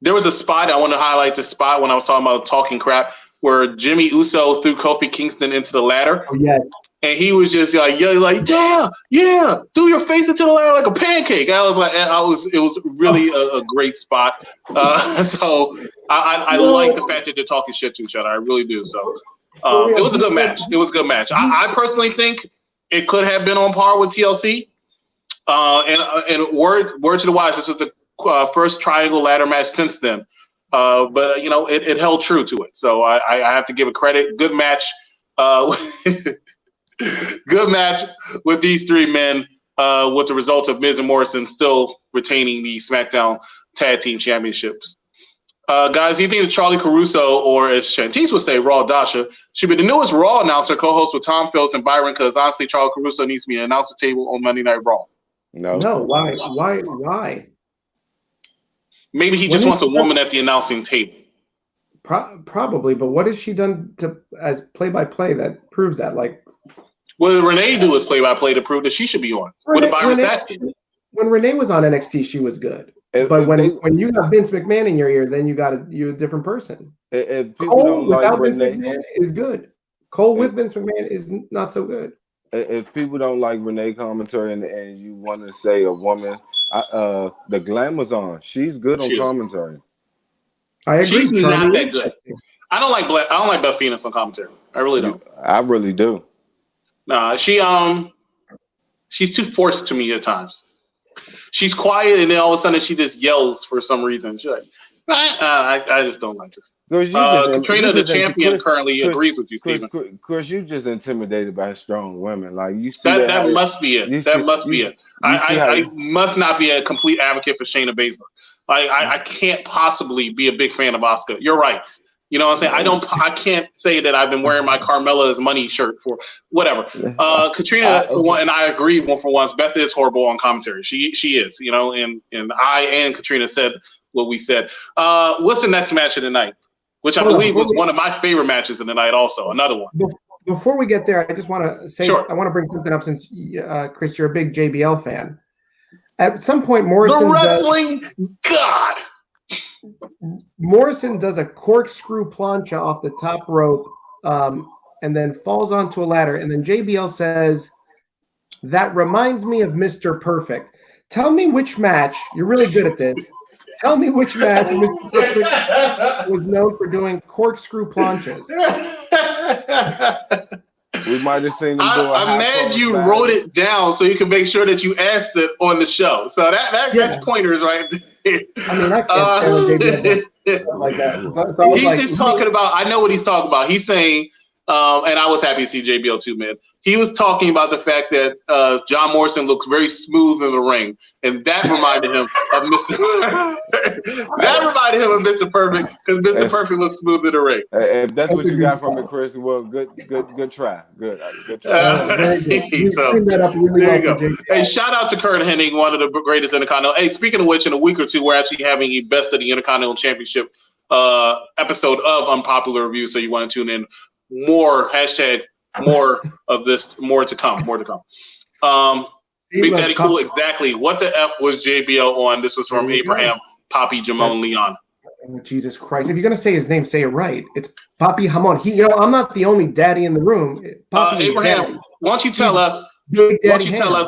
there was a spot I want to highlight. The spot when I was talking about talking crap, where Jimmy Uso threw Kofi Kingston into the ladder. Oh, yeah. And he was just like, yeah, threw your face into the ladder like a pancake. It was really a great spot. So I like the fact that they're talking shit to each other. I really do. So it was a good match. It was a good match. I personally think it could have been on par with TLC. And word to the wise, this was the first triangle ladder match since then. But it held true to it. So I have to give it credit. Good match. Good match with these three men. With the result of Miz and Morrison still retaining the SmackDown Tag Team Championships. Guys, do you think that Charlie Caruso, or as Shantice would say, Raw Dasha, should be the newest Raw announcer, co-host with Tom Phillips and Byron? Because honestly, Charlie Caruso needs to be an announcer table on Monday Night Raw. No. Why? Maybe he just wants a woman at the announcing table. Probably, but what has she done as play-by-play that proves that? Like, what did Renee do as play-by-play to prove that she should be on? What did Byron Stats do? When Renee was on NXT, she was good. But when you got Vince McMahon in your ear, then you're a different person. If people don't like Renee, Vince McMahon is good. Cole with Vince McMahon is not so good. If people don't like Renee commentary and you want to say a woman, the Glamour's on. She's good on commentary. I agree. She's not that good. I don't like Beth Phoenix on commentary. I really don't. I really do. Nah, she's too forced to me at times. She's quiet, and then all of a sudden she just yells for some reason. She's like, I just don't like her. Katrina, the champion, currently agrees with you, Steven. Chris, you just intimidated by strong women. Like you see that must be it. That must be it. I must not be a complete advocate for Shayna Baszler. I can't possibly be a big fan of Asuka. You're right. You know what I'm saying? I can't say that I've been wearing my Carmella's money shirt for whatever. Katrina, for one, and I agree for once, Beth is horrible on commentary. She is, and I and Katrina said what we said. What's the next match of the night? Which I believe was one of my favorite matches of the night also. Another one. Before we get there, I just want to say, I want to bring something up since, Chris, you're a big JBL fan. At some point, Morrison does a corkscrew plancha off the top rope and then falls onto a ladder. And then JBL says, "That reminds me of Mr. Perfect." Tell me which match, you're really good at this. Tell me which match Mr. Perfect was known for doing corkscrew planchas. We might have seen him do I'm mad you wrote it down so you can make sure that you asked it on the show. So that's pointers right there. I mean, I can't like that. So he's just talking about, I know what he's talking about. He's saying, and I was happy to see JBL too, man. He was talking about the fact that John Morrison looks very smooth in the ring, and that reminded him of Mr. That reminded him of Mr. Perfect because Mr. Perfect looks smooth in the ring. If that's what you got from it, Chris, well, good try. Good try. There you go. Hey, shout out to Kurt Hennig, one of the greatest Intercontinental. Hey, speaking of which, in a week or two, we're actually having a Best of the Intercontinental Championship episode of Unpopular Review, so you want to tune in. More of this, more to come. Big Daddy Cool, exactly. What the F was JBL on? This was from Abraham Poppy Jamon Leon. Oh, Jesus Christ. If you're going to say his name, say it right. It's Poppy Hamon. I'm not the only daddy in the room. Abraham, why don't you tell us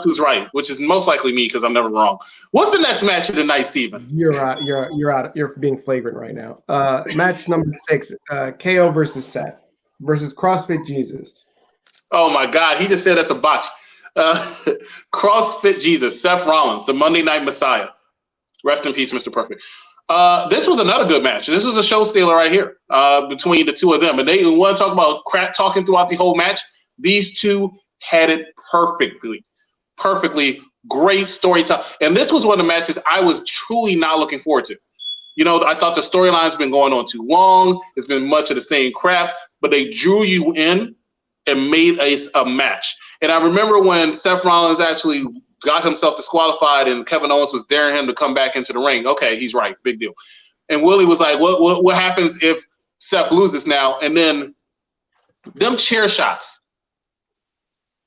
who's right, which is most likely me because I'm never wrong. What's the next match of the night, Steven? You're out. You're being flagrant right now. Match number 6, KO versus Seth versus CrossFit Jesus. Oh my God, he just said that's a botch. CrossFit Jesus, Seth Rollins, the Monday Night Messiah. Rest in peace, Mr. Perfect. This was another good match. This was a show stealer right here between the two of them. And they want to talk about crap talking throughout the whole match. These two had it perfectly. Great storytelling. And this was one of the matches I was truly not looking forward to. You know, I thought the storyline's been going on too long. It's been much of the same crap, but they drew you in and made a match. And I remember when Seth Rollins actually got himself disqualified and Kevin Owens was daring him to come back into the ring. Okay, he's right. Big deal. And Willie was like, what happens if Seth loses now? And then them chair shots,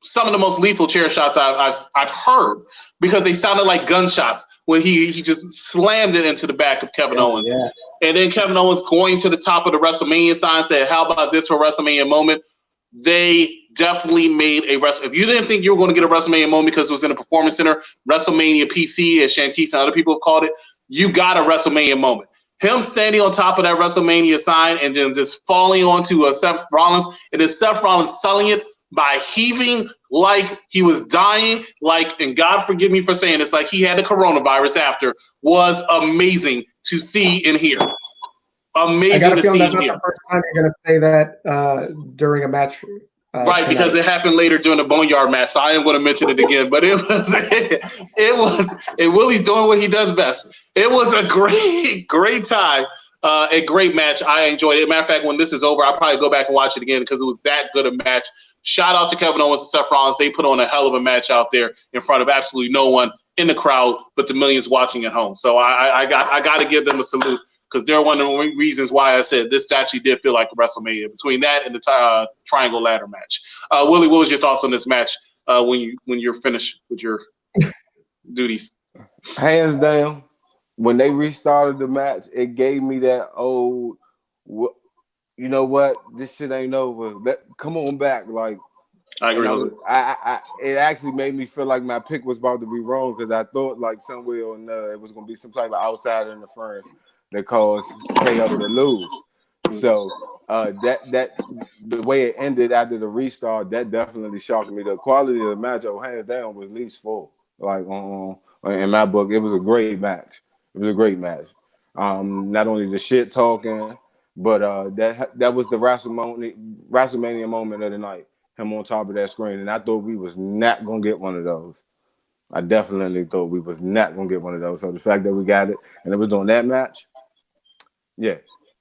some of the most lethal chair shots I've heard, because they sounded like gunshots when he just slammed it into the back of Kevin Owens. Yeah. And then Kevin Owens going to the top of the WrestleMania sign said, how about this for a WrestleMania moment? They definitely made a If you didn't think you were going to get a WrestleMania moment because it was in a performance center, WrestleMania PC, as Shantice and other people have called it, you got a WrestleMania moment. Him standing on top of that WrestleMania sign and then just falling onto Seth Rollins, and then Seth Rollins selling it by heaving like he was dying, and God forgive me for saying this, like he had the coronavirus after, was amazing to see and hear. Amazing to see and hear. The first time you're going to say that during a match. Right, tonight. Because it happened later during the Boneyard match, so I am going to mention it again. But and Willie's doing what he does best. It was a great time, a great match. I enjoyed it. Matter of fact, when this is over, I'll probably go back and watch it again because it was that good a match. Shout out to Kevin Owens and Seth Rollins. They put on a hell of a match out there in front of absolutely no one in the crowd, but the millions watching at home. So I got to give them a salute, because they're one of the reasons why I said this actually did feel like a WrestleMania, between that and the triangle ladder match. Willie, what was your thoughts on this match when you're finished with your duties? Hands down, when they restarted the match, it gave me that old, you know what, this shit ain't over. Come on back, like. I agree. It actually made me feel like my pick was about to be wrong, because I thought like somewhere it was gonna be some type of outsider interference that caused KO to lose. So that the way it ended after the restart, that definitely shocked me. The quality of the match, hands down, was at least full. Like in my book, it was a great match. It was a great match. Not only the shit talking, but that was the WrestleMania moment of the night. Him on top of that screen, and I thought we was not gonna get one of those. I definitely thought we was not gonna get one of those. So the fact that we got it, and it was on that match, yeah,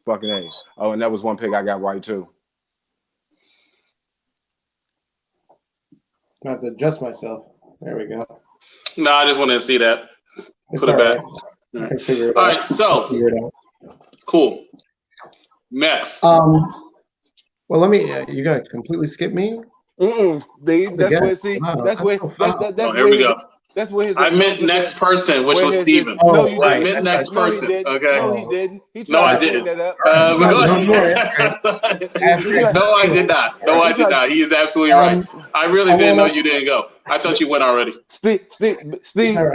fucking A. Oh, and that was one pick I got right too. I have to adjust myself. There we go. No, I just wanted to see that. Put it back. I can figure it all out. Right, so cool. Next. Well, let me. You gonna completely skip me? Steve, that's where. See, that's where. That's here we go. That's where his. I meant next person, which was Steven. No, you I didn't. meant next person. Okay. No, he didn't. He No, I tried to clean didn't. that up. No, I did not. No, I did not. He is absolutely right. I really didn't know you didn't go. I thought you went already. Steve,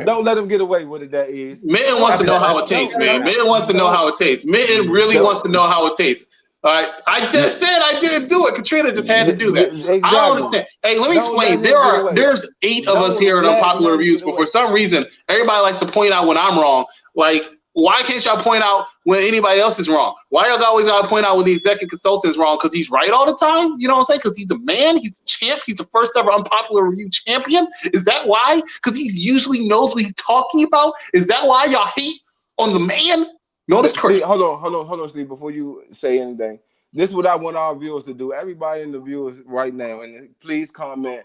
don't let him get away with it. That is. Mitten wants to know how it tastes, man. Mitten wants to know how it tastes. Mitten really wants to know how it tastes. All right, I just said I didn't do it. Katrina just had to do that. Exactly. I don't understand. Hey, let me explain. There's 8 of us here in Unpopular Reviews, but for some reason, everybody likes to point out when I'm wrong. Like, why can't y'all point out when anybody else is wrong? Why y'all always gotta point out when the executive consultant is wrong? Because he's right all the time? You know what I'm saying? Because he's the man, he's the champ, he's the first ever Unpopular Review champion? Is that why? Because he usually knows what he's talking about? Is that why y'all hate on the man? Notice Steve, hold on, Steve, before you say anything. This is what I want our viewers to do. Everybody in the viewers right now, and please comment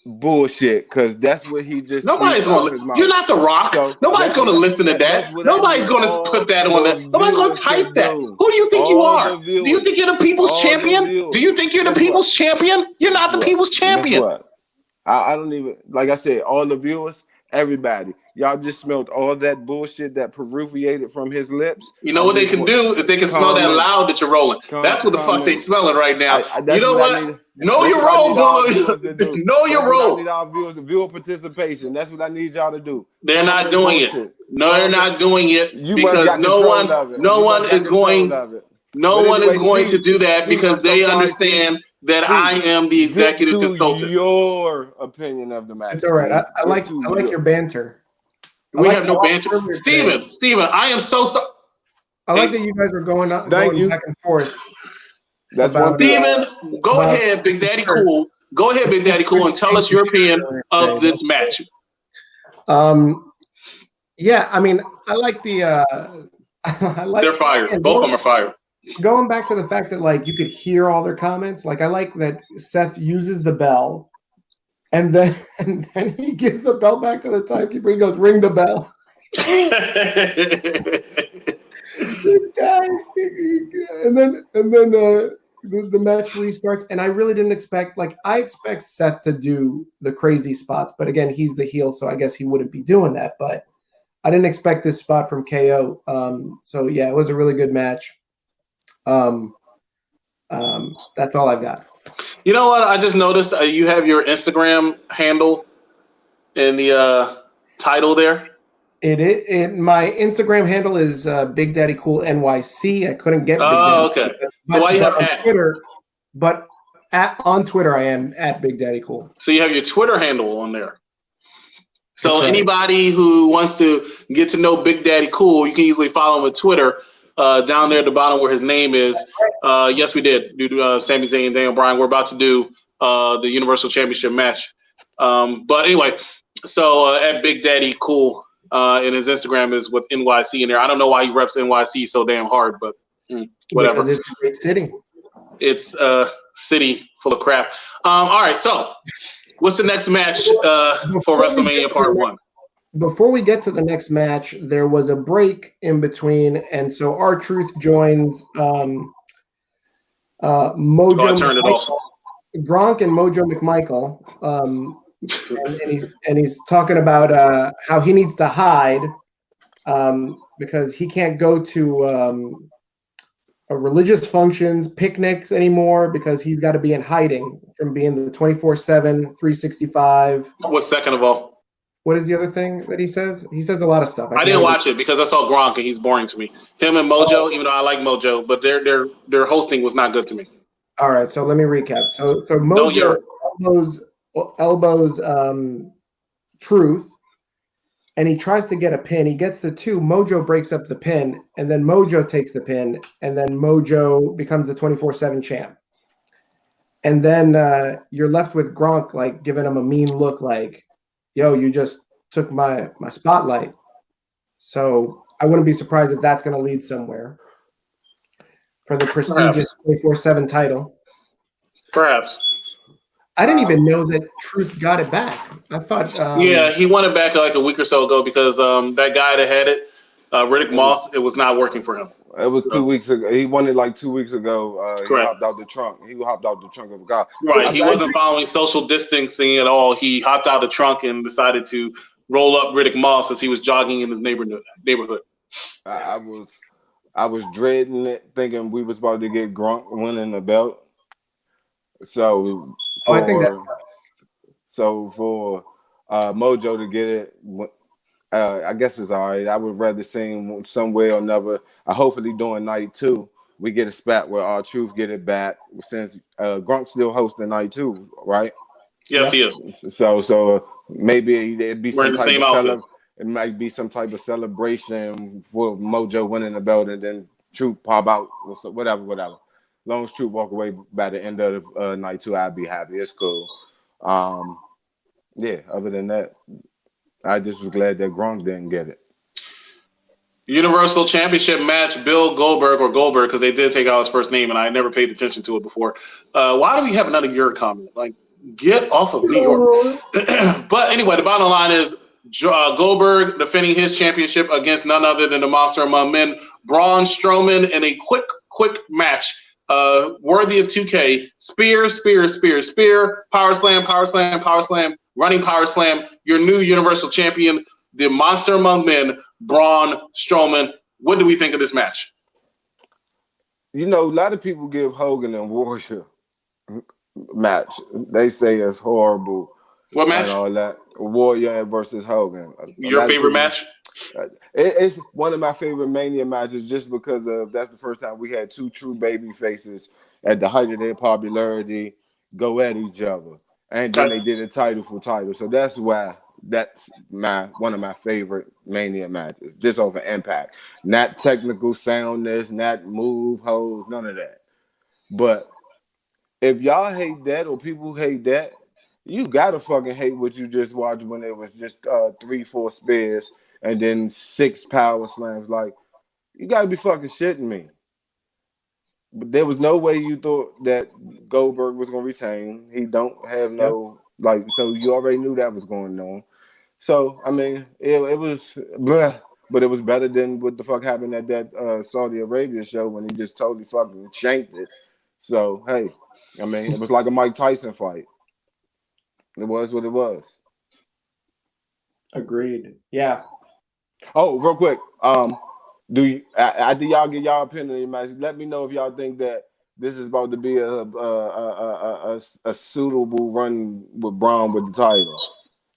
bullshit, because that's what he just. Nobody's going to. You're not The Rock. So nobody's going to listen to that. Nobody's going to put that on that. Nobody's going to type that. Who do you think you are? Do you think you're the people's champion? Do you think you're the people's champion? You're not the people's champion. I don't even, like I said, all the viewers, everybody. Y'all just smelled all that bullshit that perfumated from his lips. You know what they can do is they can smell that loud that you're rolling. That's what the fuck they smelling right now. You know what? Know your role, bro. Know your role. I need our viewers to viewer participation. That's what I need y'all to do. They're not doing it. No, they're not doing it because no one is going to do that because they understand that I am the executive consultant. Your opinion of the match. It's all right. I like your banter. We have no banter. Steven, I am so sorry. I like that you guys are going back and forth. That's what Steven, go ahead, Big Daddy Cool. Go ahead, Big Daddy Cool, and tell us your opinion of this match. Yeah, I mean, I like the I like They're fired. and Both of them are fired. going back to the fact that like you could hear all their comments. Like I like that Seth uses the bell and then he gives the bell back to the timekeeper. He goes, "Ring the bell." This guy, and then the match restarts, and I really didn't expect. Like I expect Seth to do the crazy spots, but again, he's the heel, so I guess he wouldn't be doing that. But I didn't expect this spot from KO. So yeah, it was a really good match. That's all I've got. You know what? I just noticed you have your Instagram handle in the title there. My Instagram handle is Big Daddy Cool NYC. I couldn't get Big Daddy. Okay. So why you have on at? Twitter? But on Twitter, I am at Big Daddy Cool. So you have your Twitter handle on there. So That's right. Anybody who wants to get to know Big Daddy Cool, you can easily follow him on Twitter. Down there at the bottom where his name is. Yes, we did do Sami Zayn and Daniel Bryan. We're about to do the Universal Championship match. But anyway, so at Big Daddy Cool, and his Instagram is with NYC in there. I don't know why he reps NYC so damn hard, but whatever. Because it's a great city. It's a city full of crap. All right, so what's the next match for WrestleMania Part 1? Before we get to the next match, there was a break in between, and so R-Truth joins Mojo McMichael, Gronk and Mojo McMichael, and he's talking about how he needs to hide because he can't go to religious functions, picnics anymore because he's got to be in hiding from being the 24/7, 365. What's second of all? What is the other thing that he says? He says a lot of stuff. I didn't watch it because I saw Gronk and he's boring to me. Him and Mojo, even though I like Mojo, but their hosting was not good to me. All right, so let me recap. So Mojo elbows Truth, and he tries to get a pin. He gets the 2. Mojo breaks up the pin, and then Mojo takes the pin, and then Mojo becomes the 24/7 champ. And then you're left with Gronk like giving him a mean look, like, "Yo, you just took my spotlight." So I wouldn't be surprised if that's going to lead somewhere for the prestigious 24/7 title. Perhaps. I didn't even know that Truth got it back. I thought. Yeah, he won it back like a week or so ago because that guy that had it, Riddick Moss, it was not working for him. It was 2 weeks ago. He won it like 2 weeks ago. He Correct. hopped out the trunk. He hopped out the trunk of a car. Right. He wasn't following social distancing at all. He hopped out the trunk and decided to roll up Riddick Moss as he was jogging in his neighborhood. I was dreading it, thinking we was about to get Gronk winning the belt. So I think that. So for Mojo to get it, I guess it's all right. I would rather see him some way or another. Hopefully during night 2, we get a spot where R-Truth get it back since Gronk's still hosting night 2, right? Yes, he is. So maybe it'd be some type of it might be some type of celebration for Mojo winning the belt and then Truth pop out, whatever. Long as Truth walk away by the end of night 2, I'd be happy. It's cool. Yeah, other than that, I just was glad that Gronk didn't get it. Universal Championship match, Bill Goldberg, because they did take out his first name, and I never paid attention to it before. Why do we have another year comment? Like, get off of New York. But anyway, the bottom line is Goldberg defending his championship against none other than the Monster Among Men, Braun Strowman, in a quick match. Worthy of 2K. Spear, power slam, running power slam. Your new Universal Champion, the Monster Among Men, Braun Strowman. What do we think of this match? You know, a lot of people give Hogan and Warrior match. They say it's horrible. What match? And all that. Warrior versus Hogan. Your favorite match? It's one of my favorite Mania matches just because that's the first time we had 2 true baby faces at the height of their popularity go at each other. And then they did a title for title. So that's why that's one of my favorite Mania matches. Just over impact. Not technical soundness, not move holes, none of that. But if y'all hate that or people hate that, you gotta fucking hate what you just watched when it was just 3-4 spears and then 6 power slams. Like, you got to be fucking shitting me. But there was no way you thought that Goldberg was going to retain. He don't have no, so you already knew that was going on. So, I mean, it was bleh, but it was better than what the fuck happened at that Saudi Arabia show when he just totally fucking shanked it. So, hey, I mean, it was like a Mike Tyson fight. It was what it was. Agreed. Yeah. Oh, real quick. Do you, after y'all get y'all opinion on your match, let me know if y'all think that this is about to be a suitable run with Braun with the title.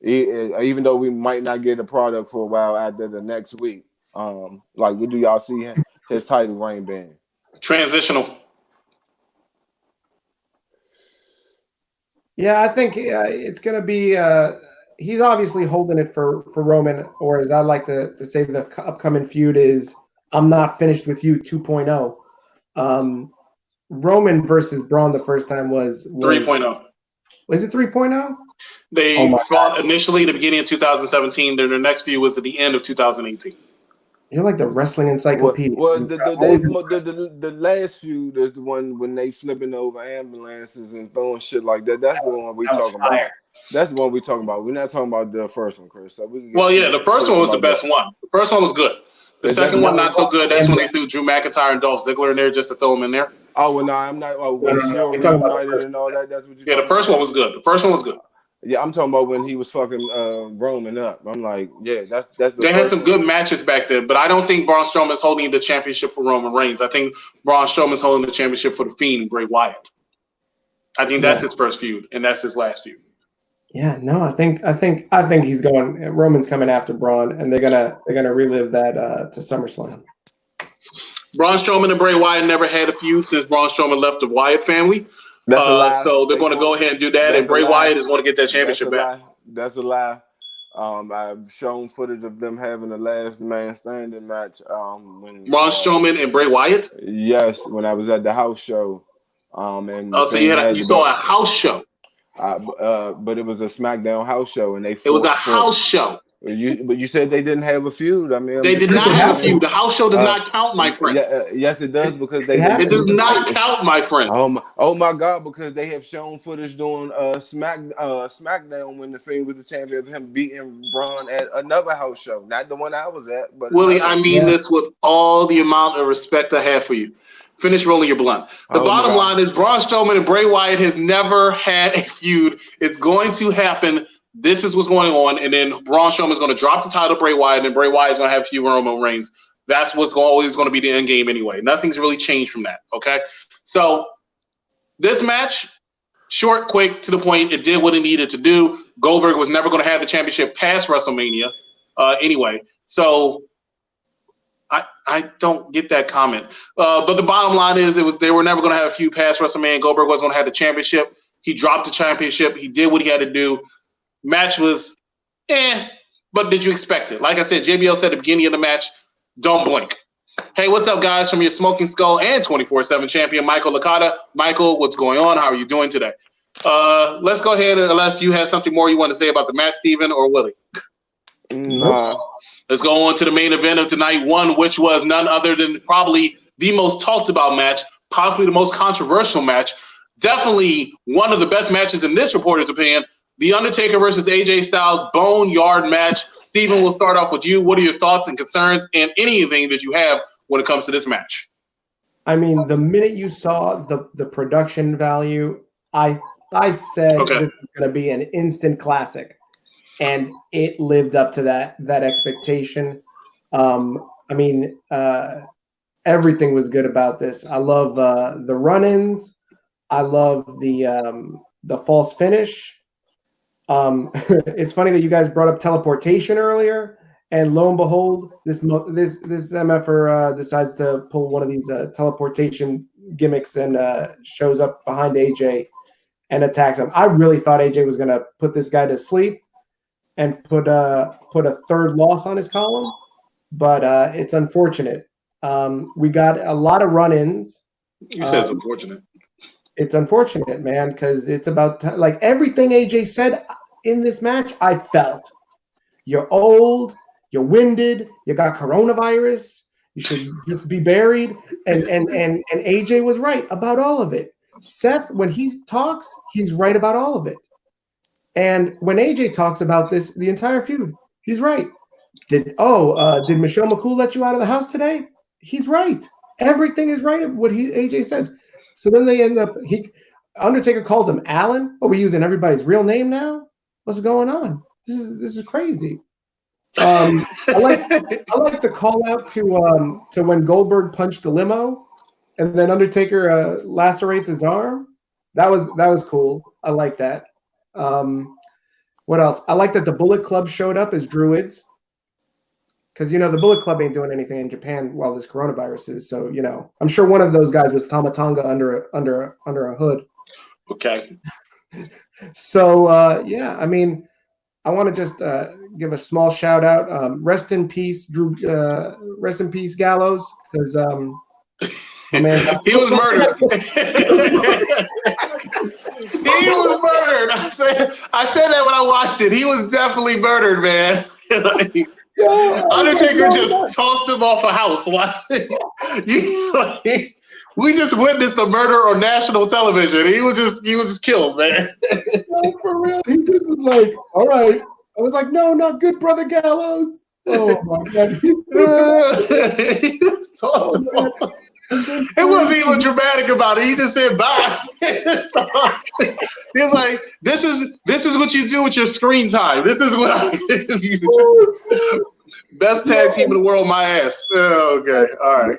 Even though we might not get a product for a while after the next week. Like, what do y'all see his title reign being? Transitional. Yeah, I think it's going to be he's obviously holding it for Roman, or as I like to say, the upcoming feud is I'm not finished with you 2.0. Roman versus Braun the first time was 3.0. Was it 3.0? They fought initially at the beginning of 2017. Then their next feud was at the end of 2018. You're like the wrestling encyclopedia. Well, the last feud is the one when they flipping over ambulances and throwing shit like that. That's the one we talking about. That's the one we talking about. We're not talking about the first one, Chris. So the first one was the best one. The first one was good. The second one, not so good. That's when they threw Drew McIntyre and Dolph Ziggler in there just to throw them in there. Oh, well, no, I'm not. Oh, when Shield reunited and all that, that's what you the first one was good. The first one was good. Yeah, I'm talking about when he was fucking Roman up. I'm like, yeah, that's the They had some good matches back then, but I don't think Braun Strowman is holding the championship for Roman Reigns. I think Braun Strowman is holding the championship for the Fiend, Bray Wyatt. I think that's his first feud, and that's his last feud. Yeah, no, I think he's going. Roman's coming after Braun, and they're gonna relive that to SummerSlam. Braun Strowman and Bray Wyatt never had a feud since Braun Strowman left the Wyatt family. That's a lie. So they're going to go ahead and do that, and Bray Wyatt is going to get that championship back. That's a lie. I've shown footage of them having a last man standing match. When Braun Strowman and Bray Wyatt. Yes, when I was at the house show. So you saw a house show. But it was a SmackDown house show, and it was a house show. But you said they didn't have a feud. I mean, they did not have a feud. The house show does not count, my friend. Yes, it does because it does not count, my friend. Oh my God! Because they have shown footage doing SmackDown when the Fiend was the champion of him beating Braun at another house show, not the one I was at. But Willie, I mean this with all the amount of respect I have for you. Finish rolling your blunt. The bottom line is Braun Strowman and Bray Wyatt has never had a feud. It's going to happen. This is what's going on. And then Braun Strowman is going to drop the title to Bray Wyatt, and Bray Wyatt is going to have a feud with Roman Reigns. That's what's always going to be the end game anyway. Nothing's really changed from that, okay? So this match, short, quick, to the point, it did what it needed to do. Goldberg was never going to have the championship past WrestleMania anyway. So I don't get that comment. But the bottom line is they were never going to have a feud past WrestleMania. Goldberg wasn't going to have the championship. He dropped the championship. He did what he had to do. Match was but did you expect it? Like I said, JBL said at the beginning of the match, don't blink. Hey, what's up, guys, from your Smoking Skull and 24/7 champion, Michael Licata. Michael, what's going on? How are you doing today? Let's go ahead, unless you have something more you want to say about the match, Steven or Willie. Let's go on to the main event of tonight one, which was none other than probably the most talked about match, possibly the most controversial match, definitely one of the best matches in this reporter's opinion, The Undertaker versus AJ Styles Boneyard match. Steven, we'll start off with you. What are your thoughts and concerns and anything that you have when it comes to this match? I mean, the minute you saw the production value, I said this is going to be an instant classic. And it lived up to that expectation. I mean, everything was good about this. I love the run-ins. I love the false finish. It's funny that you guys brought up teleportation earlier, and lo and behold, this MFer decides to pull one of these teleportation gimmicks and shows up behind AJ and attacks him. I really thought AJ was going to put this guy to sleep and put a third loss on his column, but it's unfortunate. We got a lot of run-ins. You said it's unfortunate. It's unfortunate, man, because it's about like everything AJ said in this match. I felt you're old, you're winded, you got coronavirus, you should just be buried. And AJ was right about all of it. Seth, when he talks, he's right about all of it. And when AJ talks about this, the entire feud, he's right. Did Michelle McCool let you out of the house today? He's right. Everything is right what AJ says. So then they end up Undertaker calls him Alan. Are we using everybody's real name now? What's going on? This is crazy. I like the call out to when Goldberg punched the limo, and then Undertaker lacerates his arm. That was cool. I like that. What else? I like that the Bullet Club showed up as druids, because the Bullet Club ain't doing anything in Japan while this coronavirus is. So I'm sure one of those guys was Tamatanga under a hood. Okay. So yeah, I mean, I want to just give a small shout out. Rest in peace, Drew. Rest in peace, Gallows, because man, he was murdered. He was murdered. I said that when I watched it. He was definitely murdered, man. Undertaker just tossed him off a house. We just witnessed a murder on national television. He was just killed, man. No, for real. He just was like, all right. I was like, no, not good, Brother Gallows. Oh my God. He was tossed him off. It wasn't even dramatic about it. He just said bye. He's like, this is what you do with your screen time. This is what best tag team in the world, my ass. Oh, okay, all right.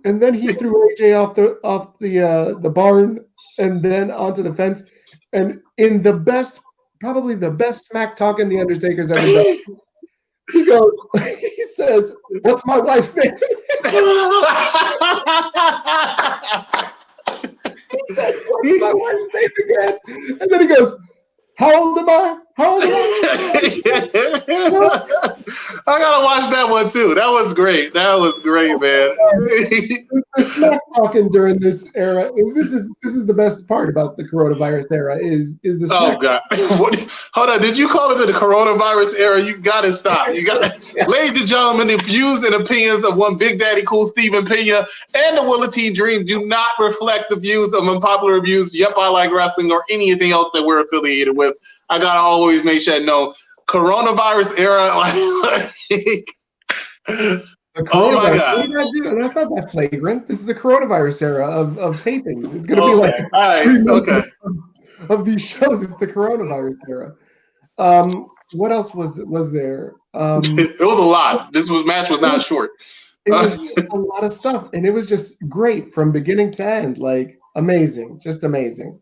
And then he threw AJ off the barn and then onto the fence. And in probably the best smack talking the Undertaker's ever done. He says, "What's my wife's name?" He said, "What's my wife's name again?" And then he goes, "How old am I? How old am I?" I gotta watch that one too. That was great. That was great, man. The smack talking during this era. This is the best part about the coronavirus era is the smack. Oh God! Hold on. Did you call it the coronavirus era? You gotta stop. You got, Yeah. Ladies and gentlemen, the views and opinions of one Big Daddy Cool Stephen Pena and the Willatine Dream do not reflect the views of Unpopular Reviews. Yep, I Like Wrestling, or anything else that we're affiliated with. I gotta always make sure no coronavirus era. Oh my God! That's not that flagrant. This is the coronavirus era of tapings. It's gonna be like all right, okay. Of these shows. It's the coronavirus era. What else was there? It was a lot. This match was not short. It was a lot of stuff, and it was just great from beginning to end. Like amazing, just amazing.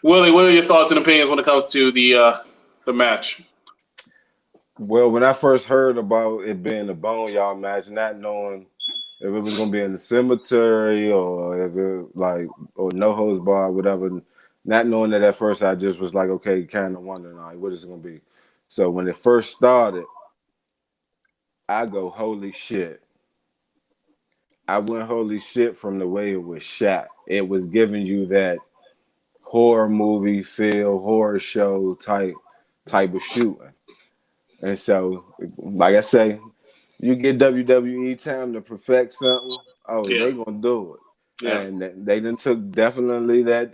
Willie, what are your thoughts and opinions when it comes to the match? Well, when I first heard about it being a Boneyard match, not knowing if it was gonna be in the cemetery or if it or no holds barred, whatever, not knowing that at first, I just was like, okay, kind of wondering, like, what is it gonna be? So when it first started, I go, holy shit. I went holy shit from the way it was shot. It was giving you that horror movie feel, horror show type of shooting. And so, like I say, you get WWE time to perfect something, they gonna do it. Yeah. And they done took definitely that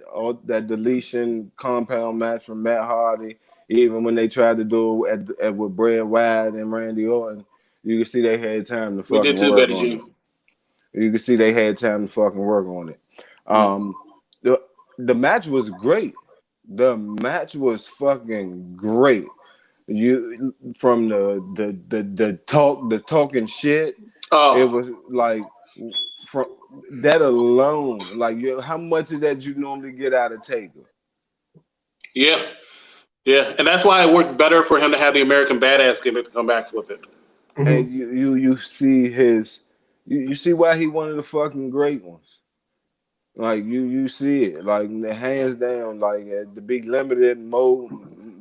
deletion compound match from Matt Hardy. Even when they tried to do it with Bray Wyatt and Randy Orton, you can see they had time to fucking work on it. You can see they had time to fucking work on it. The match was great. The match was fucking great. You from the talking shit. It was like from that alone. Like how much of that you normally get out of Taker? Yeah, and that's why it worked better for him to have the American Badass gimmick to come back with it. And you see you see why he one of the fucking great ones. Like you see it, like the hands down, like to be limited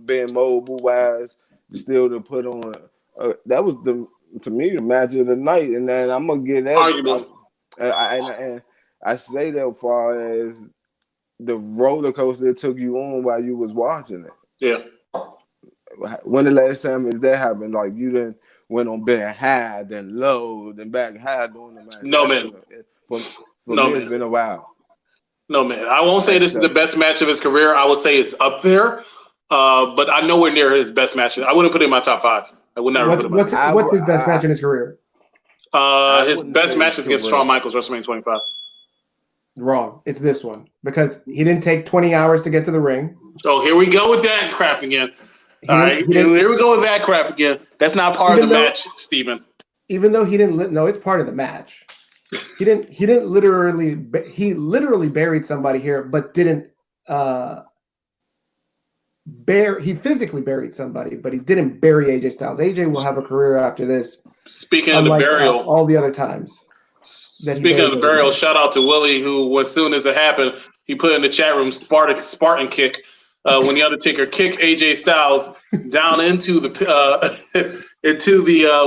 being mobile wise, still to put on. That was to me the match of the night, and then I'm gonna get that. And I say that as far as the roller coaster it took you on while you was watching it. Yeah. when the last time is that happened? Like you didn't went on being high, then low, then back high during the match. No, That's man. for No, me. It's man. been a while. No, man. I won't say And this is the so best match of his career. I would say it's up there, but I'm nowhere near his best match. I wouldn't put it in my top 5. I would never put it in my top 5. What's his best match in his career? I His wouldn't best say match his is against career. Shawn Michaels, WrestleMania 25. Wrong. It's this one because he didn't take 20 hours to get to the ring. Oh, here we go with that crap again. All right, here we go with that crap again. That's not part of the match, Steven. Even though he didn't, no, it's part of the match. He literally buried somebody here, but didn't he physically buried somebody, but he didn't bury AJ Styles. AJ will have a career after this. Speaking of the burial, all the other times. Speaking of the burial, shout out to Willie, who as soon as it happened, he put in the chat room Spartan kick when the Undertaker kicked AJ Styles down into the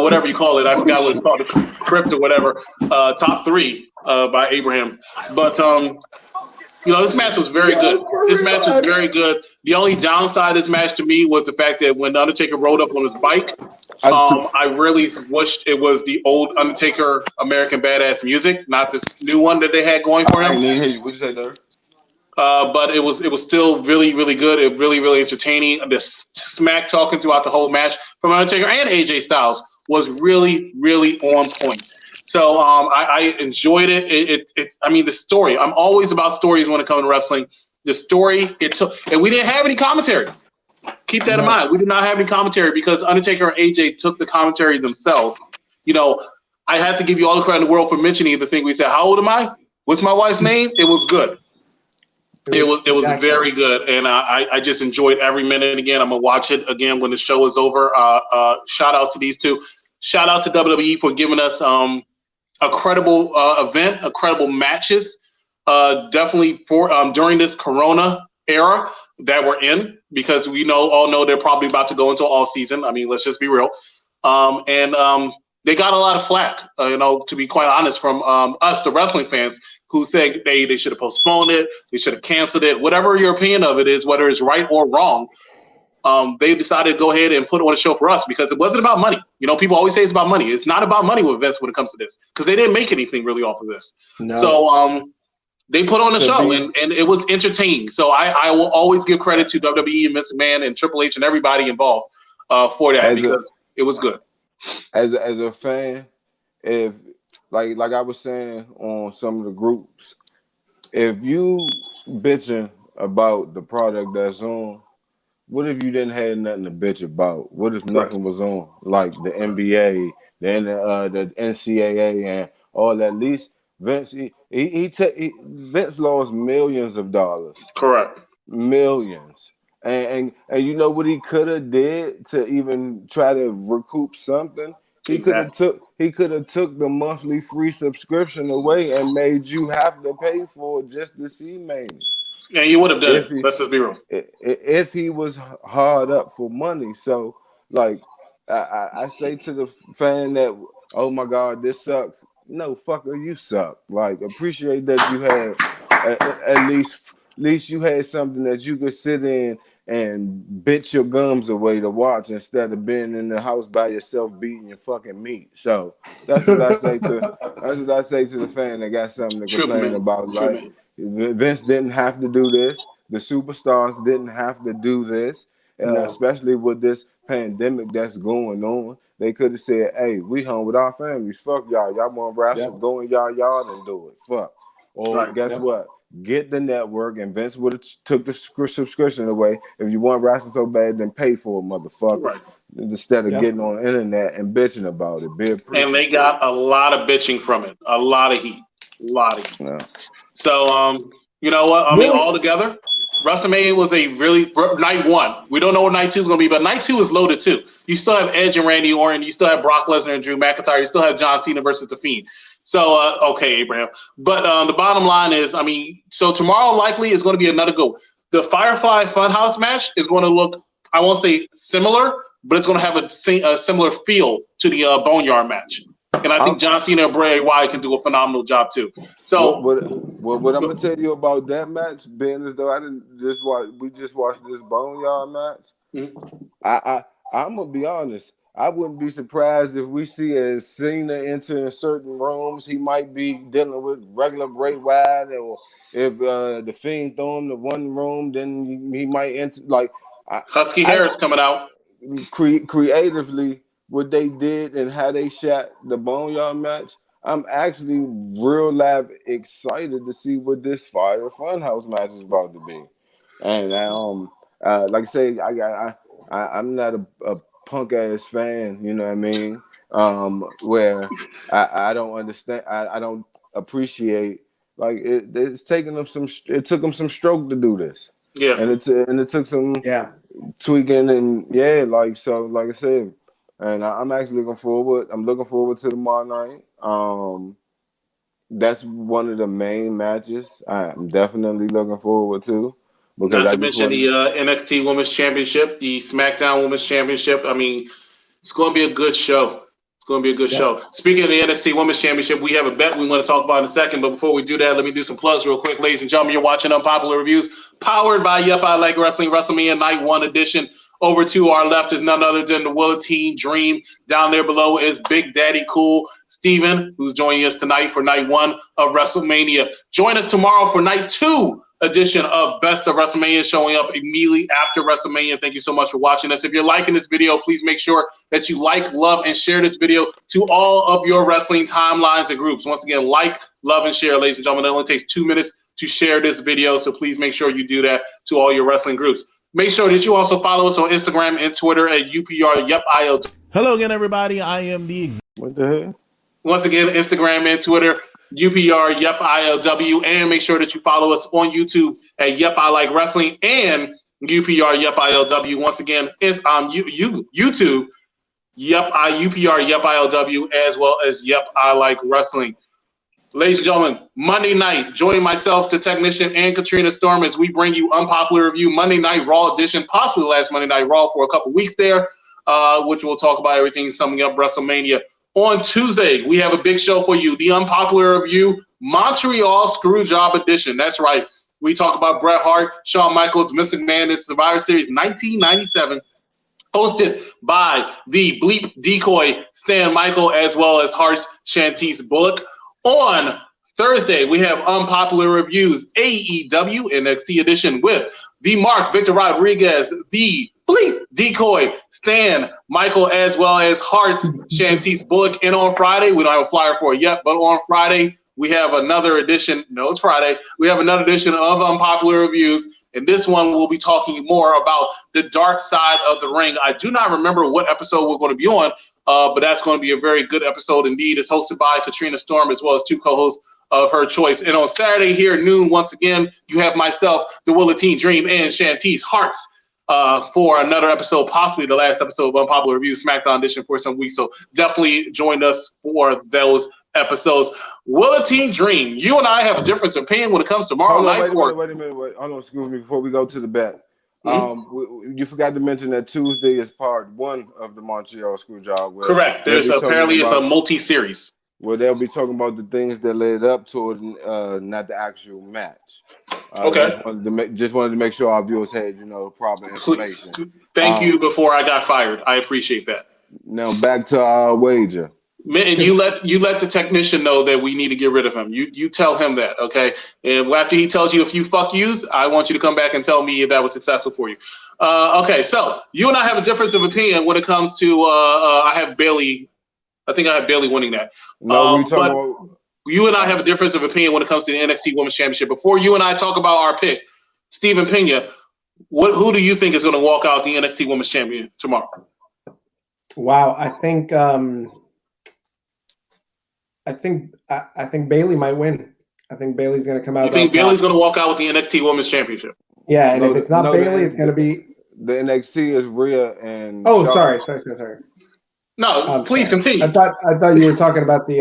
whatever you call it. I forgot what it's called, the crypt or whatever. Top 3 by Abraham. But this match was very good. This match was very good. The only downside of this match to me was the fact that when the Undertaker rode up on his bike, I really wished it was the old Undertaker American Badass music, not this new one that they had going for him. I didn't hear you. What'd you say there? But it was still really, really good. It really, really entertaining. The smack talking throughout the whole match from Undertaker and AJ Styles was really, really on point. So I enjoyed it. I mean, the story. I'm always about stories when it comes to wrestling. The story it took, and we didn't have any commentary. Keep that in mind. We did not have any commentary because Undertaker and AJ took the commentary themselves. I have to give you all the credit in the world for mentioning the thing we said. How old am I? What's my wife's name? It was good. It was very good, and I just enjoyed every minute. Again, I'm gonna watch it again when the show is over. Shout out to these two. Shout out to WWE for giving us a credible event, a credible matches. Definitely for during this Corona era that we're in, because we all know they're probably about to go into off season. I mean, let's just be real. They got a lot of flack, to be quite honest, from us, the wrestling fans, who said they should have postponed it, they should have canceled it, whatever your opinion of it is, whether it's right or wrong. They decided to go ahead and put on a show for us because it wasn't about money. People always say it's about money. It's not about money with Vince when it comes to this because they didn't make anything really off of this. No. So they put on a show and it was entertaining. So I will always give credit to WWE and Vince McMahon and Triple H and everybody involved for that because it was good. As a fan, if like I was saying on some of the groups, if you bitching about the product that's on, what if you didn't have nothing to bitch about? What if nothing was on, like the NBA, the NCAA, and all that? At least Vince, Vince lost millions of dollars. Correct. Millions. And you know what he could have did to even try to recoup something? He could have took the monthly free subscription away and made you have to pay for it just to see Mania. Yeah, you would have done it. Let's just be real. If he was hard up for money. So, like, I say to the fan that, oh my God, this sucks. No, fucker, you suck. Like, appreciate that you had at least you had something that you could sit in and bit your gums away to watch instead of being in the house by yourself beating your fucking meat. So that's what I say to the fan that got something to complain about. Like, Vince didn't have to do this. The superstars didn't have to do this, especially with this pandemic that's going on. They could have said, hey, we home with our families. Fuck y'all. Y'all want to wrestle? Go in y'all yard and do it. Fuck. Or guess what? Get the network, and Vince would have took the subscription away. If you want wrestling so bad, then pay for it, motherfucker. Instead of getting on the internet and bitching about it. And they got a lot of bitching from it. A lot of heat. Yeah. So, you know what? I mean, all together, WrestleMania was a really night one. We don't know what night two is going to be, but night two is loaded too. You still have Edge and Randy Orton. You still have Brock Lesnar and Drew McIntyre. You still have John Cena versus The Fiend. So, okay, Abraham. But the bottom line is, I mean, so tomorrow likely is going to be another go. The Firefly Funhouse match is going to look, I won't say similar, but it's going to have a similar feel to the Boneyard match. And I think John Cena and Bray Wyatt can do a phenomenal job too. So, what I'm gonna tell you about that match, being as though we just watched this Boneyard match. I'm gonna be honest. I wouldn't be surprised if we see a Cena entering certain rooms. He might be dealing with regular Bray Wyatt, or if the Fiend throw him to one room, then he might enter. Like Husky I Harris coming out. Creatively, what they did and how they shot the Boneyard match. I'm actually real live excited to see what this Fire Funhouse match is about to be. And like I say, I'm not a punk ass fan, you know what I mean? Where I don't understand, I don't appreciate, like it's taking them it took them some stroke to do this. Yeah, and it took some tweaking, and like I said, and I'm actually looking forward. I'm looking forward to tomorrow night. That's one of the main matches I'm definitely looking forward to. Because not to mention the NXT Women's Championship, the SmackDown Women's Championship. I mean, it's going to be a good show. It's going to be a good show. Speaking of the NXT Women's Championship, we have a bet we want to talk about in a second. But before we do that, let me do some plugs real quick. Ladies and gentlemen, you're watching Unpopular Reviews, powered by Yep, I Like Wrestling, Wrestlemania Night 1 edition. Over to our left is none other than the Willeteen Dream. Down there below is Big Daddy Cool Steven, who's joining us tonight for Night 1 of WrestleMania. Join us tomorrow for Night 2 edition of Best of WrestleMania, showing up immediately after WrestleMania. Thank you so much for watching us. If you're liking this video, please make sure that you like, love, and share this video to all of your wrestling timelines and groups. Once again, like, love, and share, ladies and gentlemen. It only takes 2 minutes to share this video, so please make sure you do that to all your wrestling groups. Make sure that you also follow us on Instagram and Twitter at UPR. Hello again, everybody. I am the what the hell? Once again, Instagram and Twitter, UPR, and make sure that you follow us on YouTube at Yep, I Like Wrestling and UPR, Once again, it's YouTube, UPR, as well as Yep, I Like Wrestling. Ladies and gentlemen, Monday night, join myself, the technician, and Katrina Storm as we bring you Unpopular Review Monday Night Raw edition, possibly the last Monday Night Raw for a couple weeks there, which we'll talk about everything summing up WrestleMania. On Tuesday, we have a big show for you, the Unpopular Review Montreal Screwjob edition. That's right. We talk about Bret Hart, Shawn Michaels, Vince McMahon in Survivor Series 1997. Hosted by the Bleep Decoy Stan Michael, as well as Hart's Shantice Bullock. On Thursday, we have Unpopular Reviews AEW NXT edition with the Mark Victor Rodriguez, the Bleep Decoy Stan Michael, as well as Hart's Shantice Bullock. And on Friday, we don't have a flyer for it yet, but on Friday, we have another edition. No, it's Friday. We have another edition of Unpopular Reviews. And this one we'll be talking more about the dark side of the ring. I do not remember what episode we're going to be on, but that's going to be a very good episode indeed. It's hosted by Katrina Storm, as well as two co-hosts of her choice. And on Saturday here at noon, once again, you have myself, the Willeteen Dream, and Shantice Harts for another episode, possibly the last episode of Unpopular Review Smackdown edition for some weeks. So definitely join us for those episodes. Willeteen Dream, you and I have a difference of opinion when it comes to tomorrow night. Wait a minute. Hold on, excuse me, before we go to the bet. You forgot to mention that Tuesday is part 1 of the Montreal Screwjob. Correct. There's apparently it's a multi-series. Well, they'll be talking about the things that led up to it, not the actual match. Okay. Just wanted to make sure our viewers had, proper information. Please. Thank you before I got fired. I appreciate that. Now back to our wager. And you let the technician know that we need to get rid of him. You tell him that, okay? And after he tells you a few fuck yous, I want you to come back and tell me if that was successful for you. Okay, so you and I have a difference of opinion when it comes to I have Bailey. I think I have Bailey winning that. No, we talking about. You and I have a difference of opinion when it comes to the NXT Women's Championship. Before you and I talk about our pick, Steven Pena, who do you think is going to walk out the NXT Women's Champion tomorrow? Wow, I think Bailey might win. I think Bailey's going to come out. You think Bailey's going to walk out with the NXT Women's Championship? Yeah, and if it's not Bailey, it's going to be the NXT is Rhea and. Oh, sorry. No, please continue. I thought you were talking about the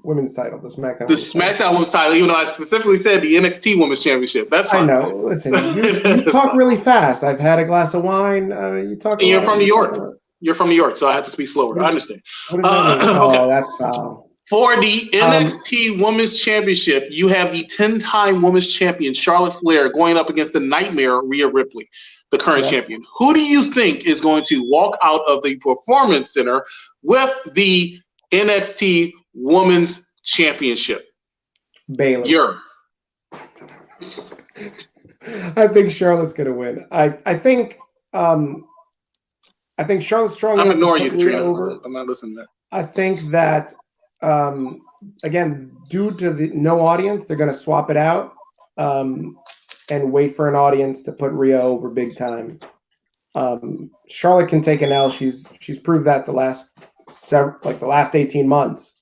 women's title, the SmackDown. The SmackDown Women's title, even though I specifically said the NXT Women's Championship. That's fine. I know. Listen, you talk really fast. I've had a glass of wine. You talk. And you're from New York. You're from New York, so I have to speak slower. I understand. What does that mean? Okay. Oh, that's foul. For the NXT Women's Championship, you have the 10-time Women's Champion Charlotte Flair going up against the Nightmare Rhea Ripley. the current champion. Who do you think is going to walk out of the Performance Center with the NXT Women's Championship? Bayley. I think Charlotte's going to win. I think Charlotte's strong enough. I'm ignoring you, to put Rhea Katrina. over. I'm not listening to that. I think that again, due to the no audience, they're going to swap it out and wait for an audience to put Rhea over big time. Charlotte can take an L. She's proved that the last 18 months,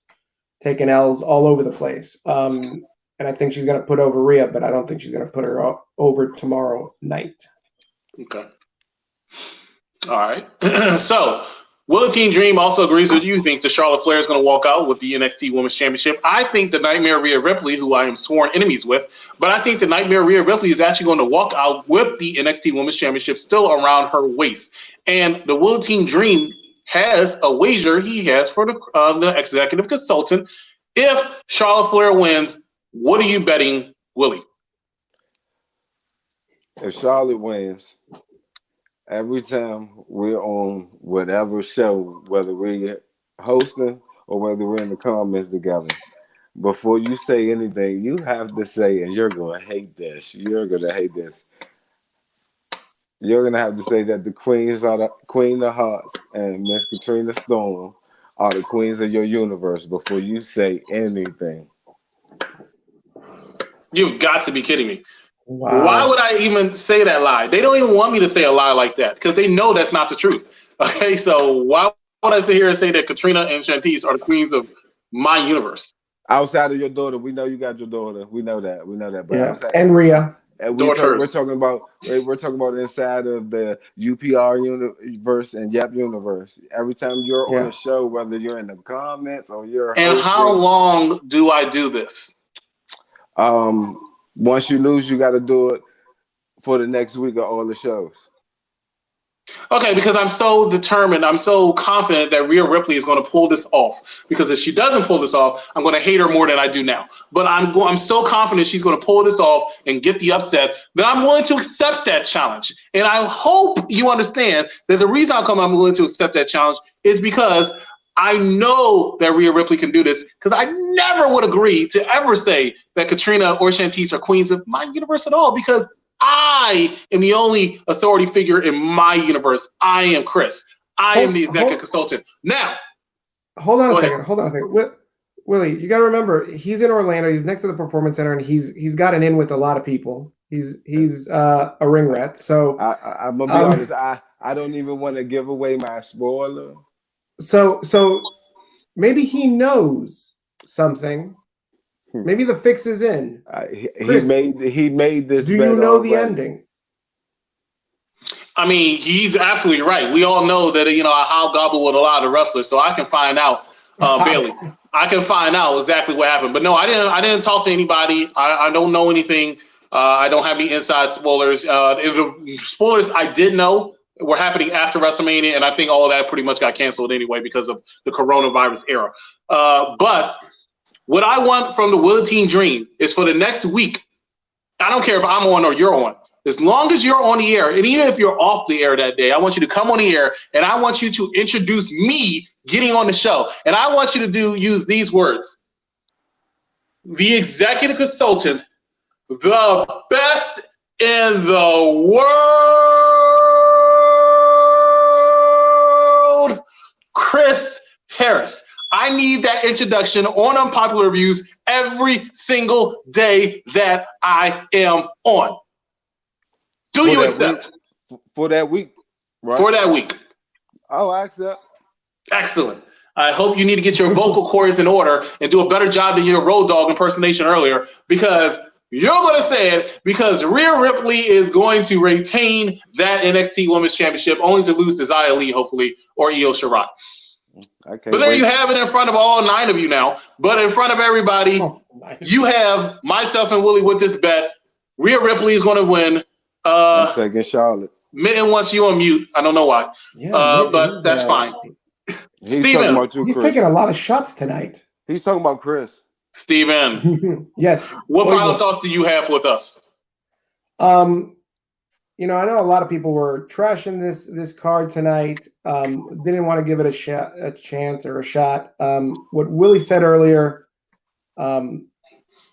taking L's all over the place. And I think she's going to put over Rhea, but I don't think she's going to put her over tomorrow night. Okay. All right. So, Willeteen Dream also agrees with you, thinks that Charlotte Flair is going to walk out with the NXT Women's Championship. I think the Nightmare Rhea Ripley, who I am sworn enemies with, but I think the Nightmare Rhea Ripley is actually going to walk out with the NXT Women's Championship still around her waist. And the Willeteen Dream has a wager he has for the executive consultant. If Charlotte Flair wins, what are you betting, Willie? If Charlotte wins, every time we're on whatever show, whether we're hosting or whether we're in the comments together, before you say anything, you have to say, and you're going to hate this. You're going to hate this. You're going to have to say that the queens are the Queen of Hearts and Miss Katrina Storm are the queens of your universe before you say anything. You've got to be kidding me. Wow. Why would I even say that lie? They don't even want me to say a lie like that because they know that's not the truth. Okay, so why would I sit here and say that Katrina and Shantice are the queens of my universe? Outside of your daughter, we know you got your daughter. We know that. But outside, and Rhea. And we're talking about inside of the UPR universe and YEP universe. Every time you're on a show, whether you're in the comments or you're and hosting, how long do I do this? Once you lose, you got to do it for the next week of all the shows. Okay, because I'm so determined, I'm so confident that Rhea Ripley is going to pull this off. Because if she doesn't pull this off, I'm going to hate her more than I do now. But I'm so confident she's going to pull this off and get the upset that I'm willing to accept that challenge. And I hope you understand that the reason I'm willing to accept that challenge is because I know that Rhea Ripley can do this, because I never would agree to ever say that Katrina or Shantice are queens of my universe at all, because I am the only authority figure in my universe. I am Chris. I am the executive consultant. Now, hold on a second. Willie, you got to remember, he's in Orlando. He's next to the Performance Center, and he's got an in with a lot of people. He's a ring rat. So I'm gonna be honest. I don't even want to give away my spoiler. So maybe he knows something. Maybe the fix is in. Chris, he made this. Do you know the ending? I mean, he's absolutely right. We all know that I hobgobble with a lot of wrestlers, so I can find out, Bailey. I can find out exactly what happened. But no, I didn't talk to anybody. I don't know anything. I don't have any inside spoilers. The spoilers I did know were happening after WrestleMania, and I think all of that pretty much got canceled anyway because of the coronavirus era. But what I want from the Willeteen Dream is for the next week, I don't care if I'm on or you're on, as long as you're on the air, and even if you're off the air that day, I want you to come on the air, and I want you to introduce me getting on the show. And I want you to use these words: the executive consultant, the best in the world, Chris Harris. I need that introduction on Unpopular Reviews every single day that I am on. Do you accept? For that week, right? For that week. Oh, I accept. Excellent. I hope you need to get your vocal cords in order and do a better job than your Road Dogg impersonation earlier, because you're going to say it, because Rhea Ripley is going to retain that NXT Women's Championship, only to lose to Xia Li, hopefully, or Io Shirai. But there you have it in front of all 9 of you now. But in front of everybody, you have myself and Willie with this bet. Rhea Ripley is going to win. I'm taking Charlotte. Mitten wants you on mute. I don't know why. Yeah, but that's fine. He's talking about you, He's Chris. taking a lot of shots tonight. He's talking about Chris. Steven. Yes. What final thoughts do you have with us? I know a lot of people were trashing this card tonight. Didn't want to give it a chance or a shot. What Willie said earlier,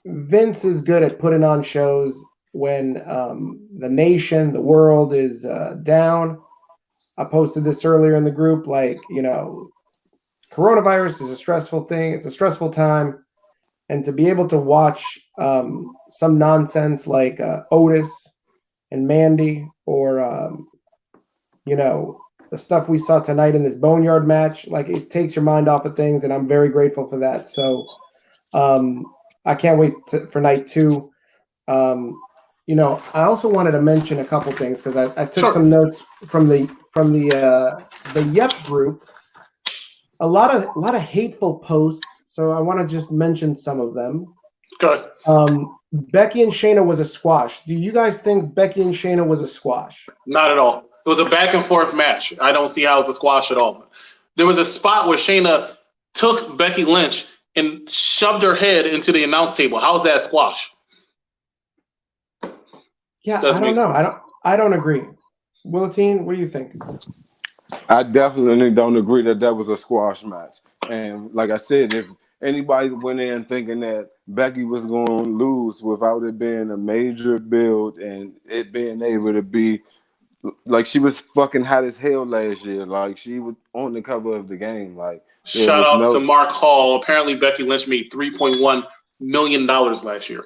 Vince is good at putting on shows when the nation, the world is down. I posted this earlier in the group, coronavirus is a stressful thing. It's a stressful time. And to be able to watch some nonsense like Otis and Mandy or, the stuff we saw tonight in this Boneyard match, it takes your mind off of things, and I'm very grateful for that. So I can't wait for night 2. I also wanted to mention a couple things because I took some notes from the Yep group. A lot of hateful posts, so I want to just mention some of them. Good. Becky and Shayna was a squash. Do you guys think Becky and Shayna was a squash? Not at all. It was a back and forth match. I don't see how it's a squash at all. There was a spot where Shayna took Becky Lynch and shoved her head into the announce table. How's that squash? Yeah, I don't know. I don't agree. Willatine, what do you think? I definitely don't agree that was a squash match. And like I said, if anybody went in thinking that Becky was going to lose without it being a major build and it being able to be like she was fucking hot as hell last year, like she was on the cover of the game. Like shout out to Mark Hall. Apparently Becky Lynch made $3.1 million last year.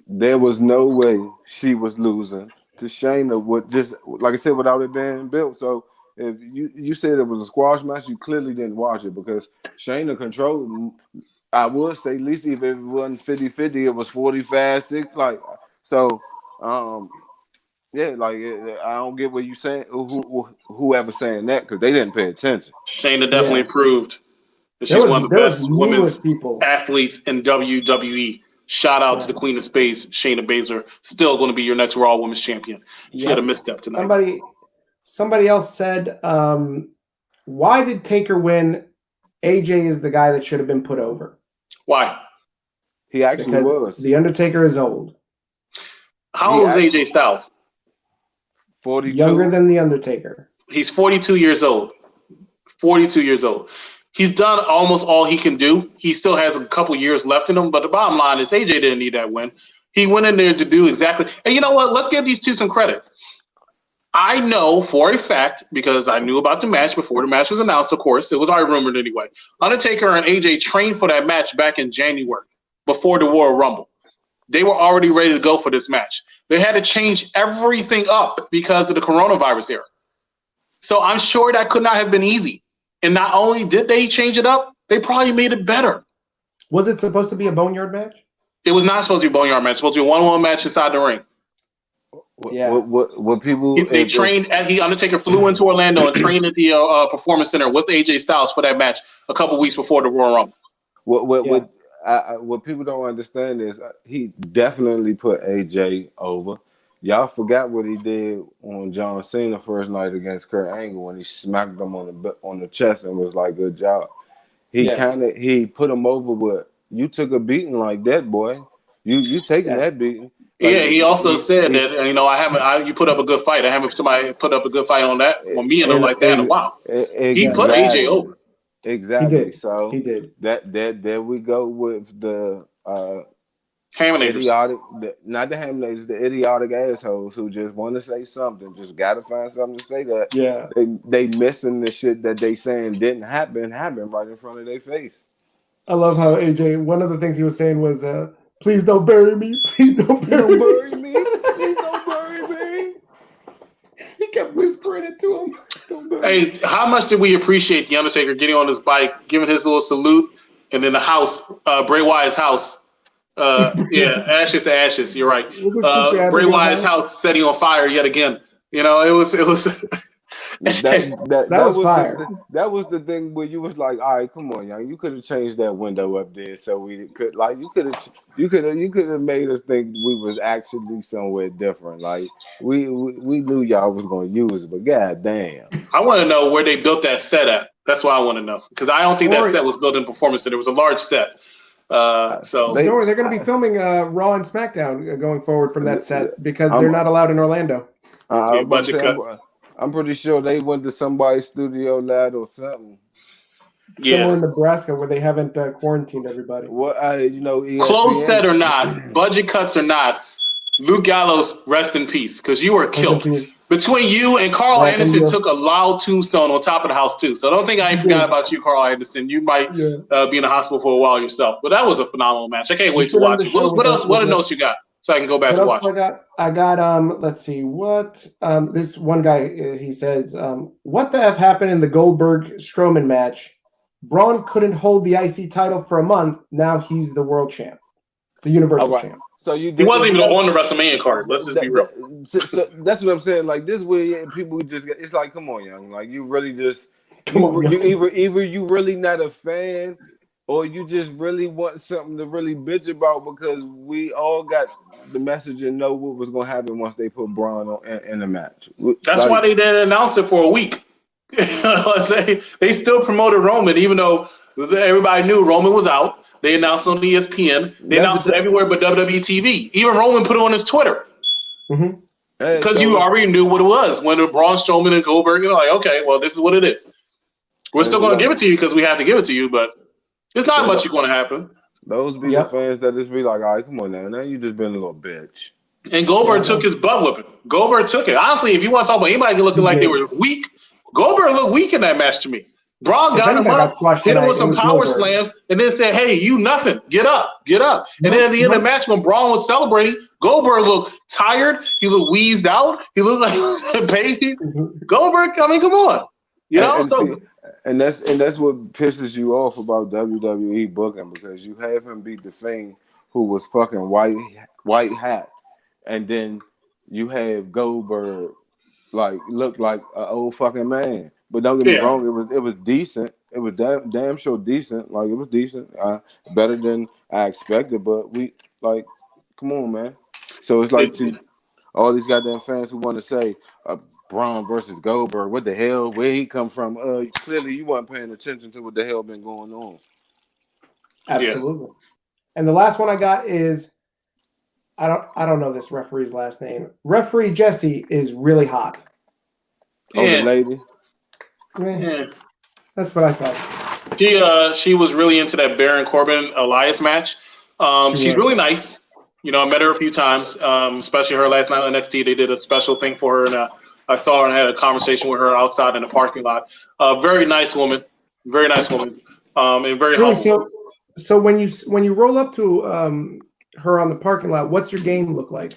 There was no way she was losing to Shayna with just like I said without it being built. So if you said it was a squash match, you clearly didn't watch it because Shayna controlled. I would say at least if it wasn't 50-50, it was 45-6. Like so, yeah. Like I don't get what you saying. Whoever saying that because they didn't pay attention. Shayna definitely proved that she's one of the best women's athletes in WWE. Shout out to the Queen of Spades, Shayna Baszler, still going to be your next Raw Women's Champion. She had a misstep tonight. Somebody else said, why did Taker win? AJ is the guy that should have been put over. Why? He actually was. The Undertaker is old. How old is AJ Styles? 42. Younger than the Undertaker. He's 42 years old. 42 years old. He's done almost all he can do. He still has a couple years left in him, but the bottom line is AJ didn't need that win. He went in there to do exactly. And you know what? Let's give these two some credit. I know for a fact, because I knew about the match before the match was announced, of course. It was already rumored anyway. Undertaker and AJ trained for that match back in January, before the Royal Rumble. They were already ready to go for this match. They had to change everything up because of the coronavirus era. So I'm sure that could not have been easy. And not only did they change it up, they probably made it better. Was it supposed to be a Boneyard match? It was not supposed to be a Boneyard match. It was supposed to be a one-on-one match inside the ring. Yeah. What people they trained at Undertaker flew into Orlando and trained at the Performance Center with AJ Styles for that match a couple weeks before the Royal Rumble. What people don't understand is he definitely put AJ over. Y'all forgot what he did on John Cena first night against Kurt Angle when he smacked him on the chest and was like, "Good job." He put him over, but you took a beating like that, boy. You taking that beating. Like, he also said that you put up a good fight. I haven't somebody put up a good fight on me and him like that in a while. He put AJ over. Exactly. So he did. That there we go with the Haminators. Not the Haminators, the idiotic assholes who just want to say something, just gotta find something to say that. Yeah. They missing the shit that they saying didn't happen right in front of their face. I love how AJ, one of the things he was saying was please don't bury me. Please don't bury me. Please don't bury me. He kept whispering it to him. Hey, how much did we appreciate The Undertaker getting on his bike, giving his little salute, and then the house, Bray Wyatt's house. Ashes to ashes. You're right. Bray Wyatt's house setting on fire yet again. It was. That was fire. That was the thing where you was like, all right, come on, young. You could have changed that window up there so we could you could have made us think we was actually somewhere different. Like we knew y'all was gonna use it, but goddamn. I want to know where they built that set at. That's what I want to know because I don't think that set was built in Performance Center. It was a large set. So Don't worry, they're going to be filming Raw and SmackDown going forward from that set because they're not allowed in Orlando. budget cuts. I'm pretty sure they went to somebody's studio lab or something. Somewhere in Nebraska where they haven't quarantined everybody. What ESPN. Closed set or not, budget cuts or not, Luke Gallows, rest in peace, because you were killed. Between you and Carl Anderson took a loud tombstone on top of the house too. So don't think I ain't forgot about you, Carl Anderson. You might be in the hospital for a while yourself. But that was a phenomenal match. I can't wait to watch it. What else? What notes you got? So I can go back to watch. I got let's see what this one guy he says what the F happened in the Goldberg Strowman match? Braun couldn't hold the IC title for a month. Now he's the world champ, the Universal champ. So he wasn't even on the WrestleMania card. Let's just be real. So that's what I'm saying. Like this way, people just it's like, come on, young. Like you really just either you really not a fan, or you just really want something to really bitch about because we all got the message and know what was gonna happen once they put Braun in the match. That's why they didn't announce it for a week. They still promoted Roman, even though everybody knew Roman was out. They announced on ESPN. They announced it everywhere but WWE TV. Even Roman put it on his Twitter. Because you already knew what it was. When Braun Strowman and Goldberg, you're like, okay, well, this is what it is. We're still going to give it to you because we have to give it to you, but there's not much going to happen. Those be the fans that just be like, all right, come on now. Now you just been a little bitch. And Goldberg took his butt whipping. Goldberg took it. Honestly, if you want to talk about anybody looking like they were weak, Goldberg looked weak in that match to me. Braun got him up, hit him with some power slams, and then said, hey, you nothing. Get up. Get up. And then at the end of the match, when Braun was celebrating, Goldberg looked tired. He looked wheezed out. He looked like a baby. Goldberg, I mean, come on. You know? And that's what pisses you off about WWE booking, because you have him beat the Fiend, who was fucking white hat, and then you have Goldberg look like an old fucking man. But don't get me wrong, it was decent. It was damn sure decent. Like it was decent, better than I expected. But we come on, man. So it's like to all these goddamn fans who want to say Braun versus Goldberg. What the hell? Where he come from? Clearly you weren't paying attention to what the hell been going on. Absolutely. And the last one I got is I don't know this referee's last name. Referee Jesse is really hot. Oh, the lady. Yeah. That's what I thought. She was really into that Baron Corbin Elias match. She's really nice. You know, I met her a few times, especially her last night on NXT. They did a special thing for her, and I saw her and had a conversation with her outside in the parking lot. Very nice woman, and very humble. So when you roll up to her on the parking lot, what's your game look like?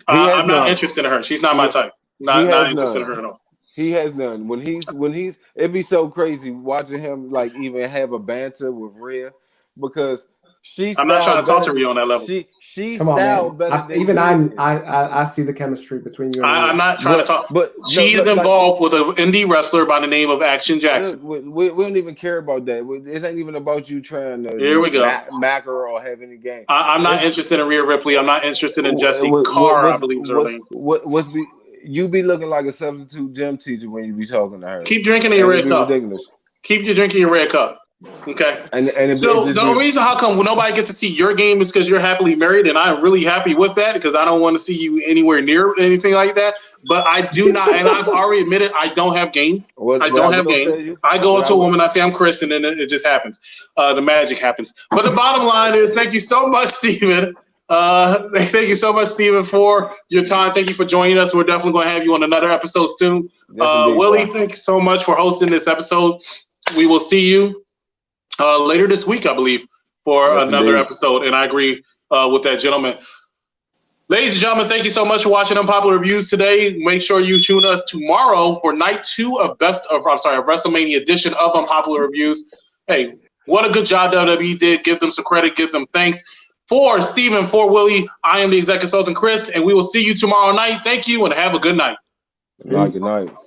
I'm not interested in her. She's not my type. Not interested in her at all. He has none. When he's it'd be so crazy watching him like even have a banter with Rhea, because I'm not trying to talk to Rhea on that level. She's styled better than even I see the chemistry between you and I'm not trying to talk, but she's involved with an indie wrestler by the name of Action Jackson. We don't even care about that. It ain't even about you trying to here we go mac her or have any game. I'm not interested in Rhea Ripley. I'm not interested in Jessie Carr. I believe is her name. You be looking like a substitute gym teacher when you be talking to her. Keep drinking in your red cup. Ridiculous. Keep you drinking your red cup. Okay. And so the reason how come nobody gets to see your game is because you're happily married, and I'm really happy with that because I don't want to see you anywhere near anything like that. But I do not, and I've already admitted I don't have game. I don't have game. I go up to a woman, I say I'm Chris, and then it just happens. The magic happens. But the bottom line is, thank you so much, Steven. Thank you so much, Steven, for your time. Thank you for joining us. We're definitely going to have you on another episode soon. Willie, thank you so much for hosting this episode. We will see you later this week, I believe, for another episode. And I agree with that, gentleman. Ladies and gentlemen, thank you so much for watching Unpopular Reviews today. Make sure you tune us tomorrow for night 2 of WrestleMania edition of Unpopular Reviews. Hey, what a good job WWE did. Give them some credit. Give them thanks. For Steven, for Willie, I am the executive consultant, Chris, and we will see you tomorrow night. Thank you, and have a good night. Good night.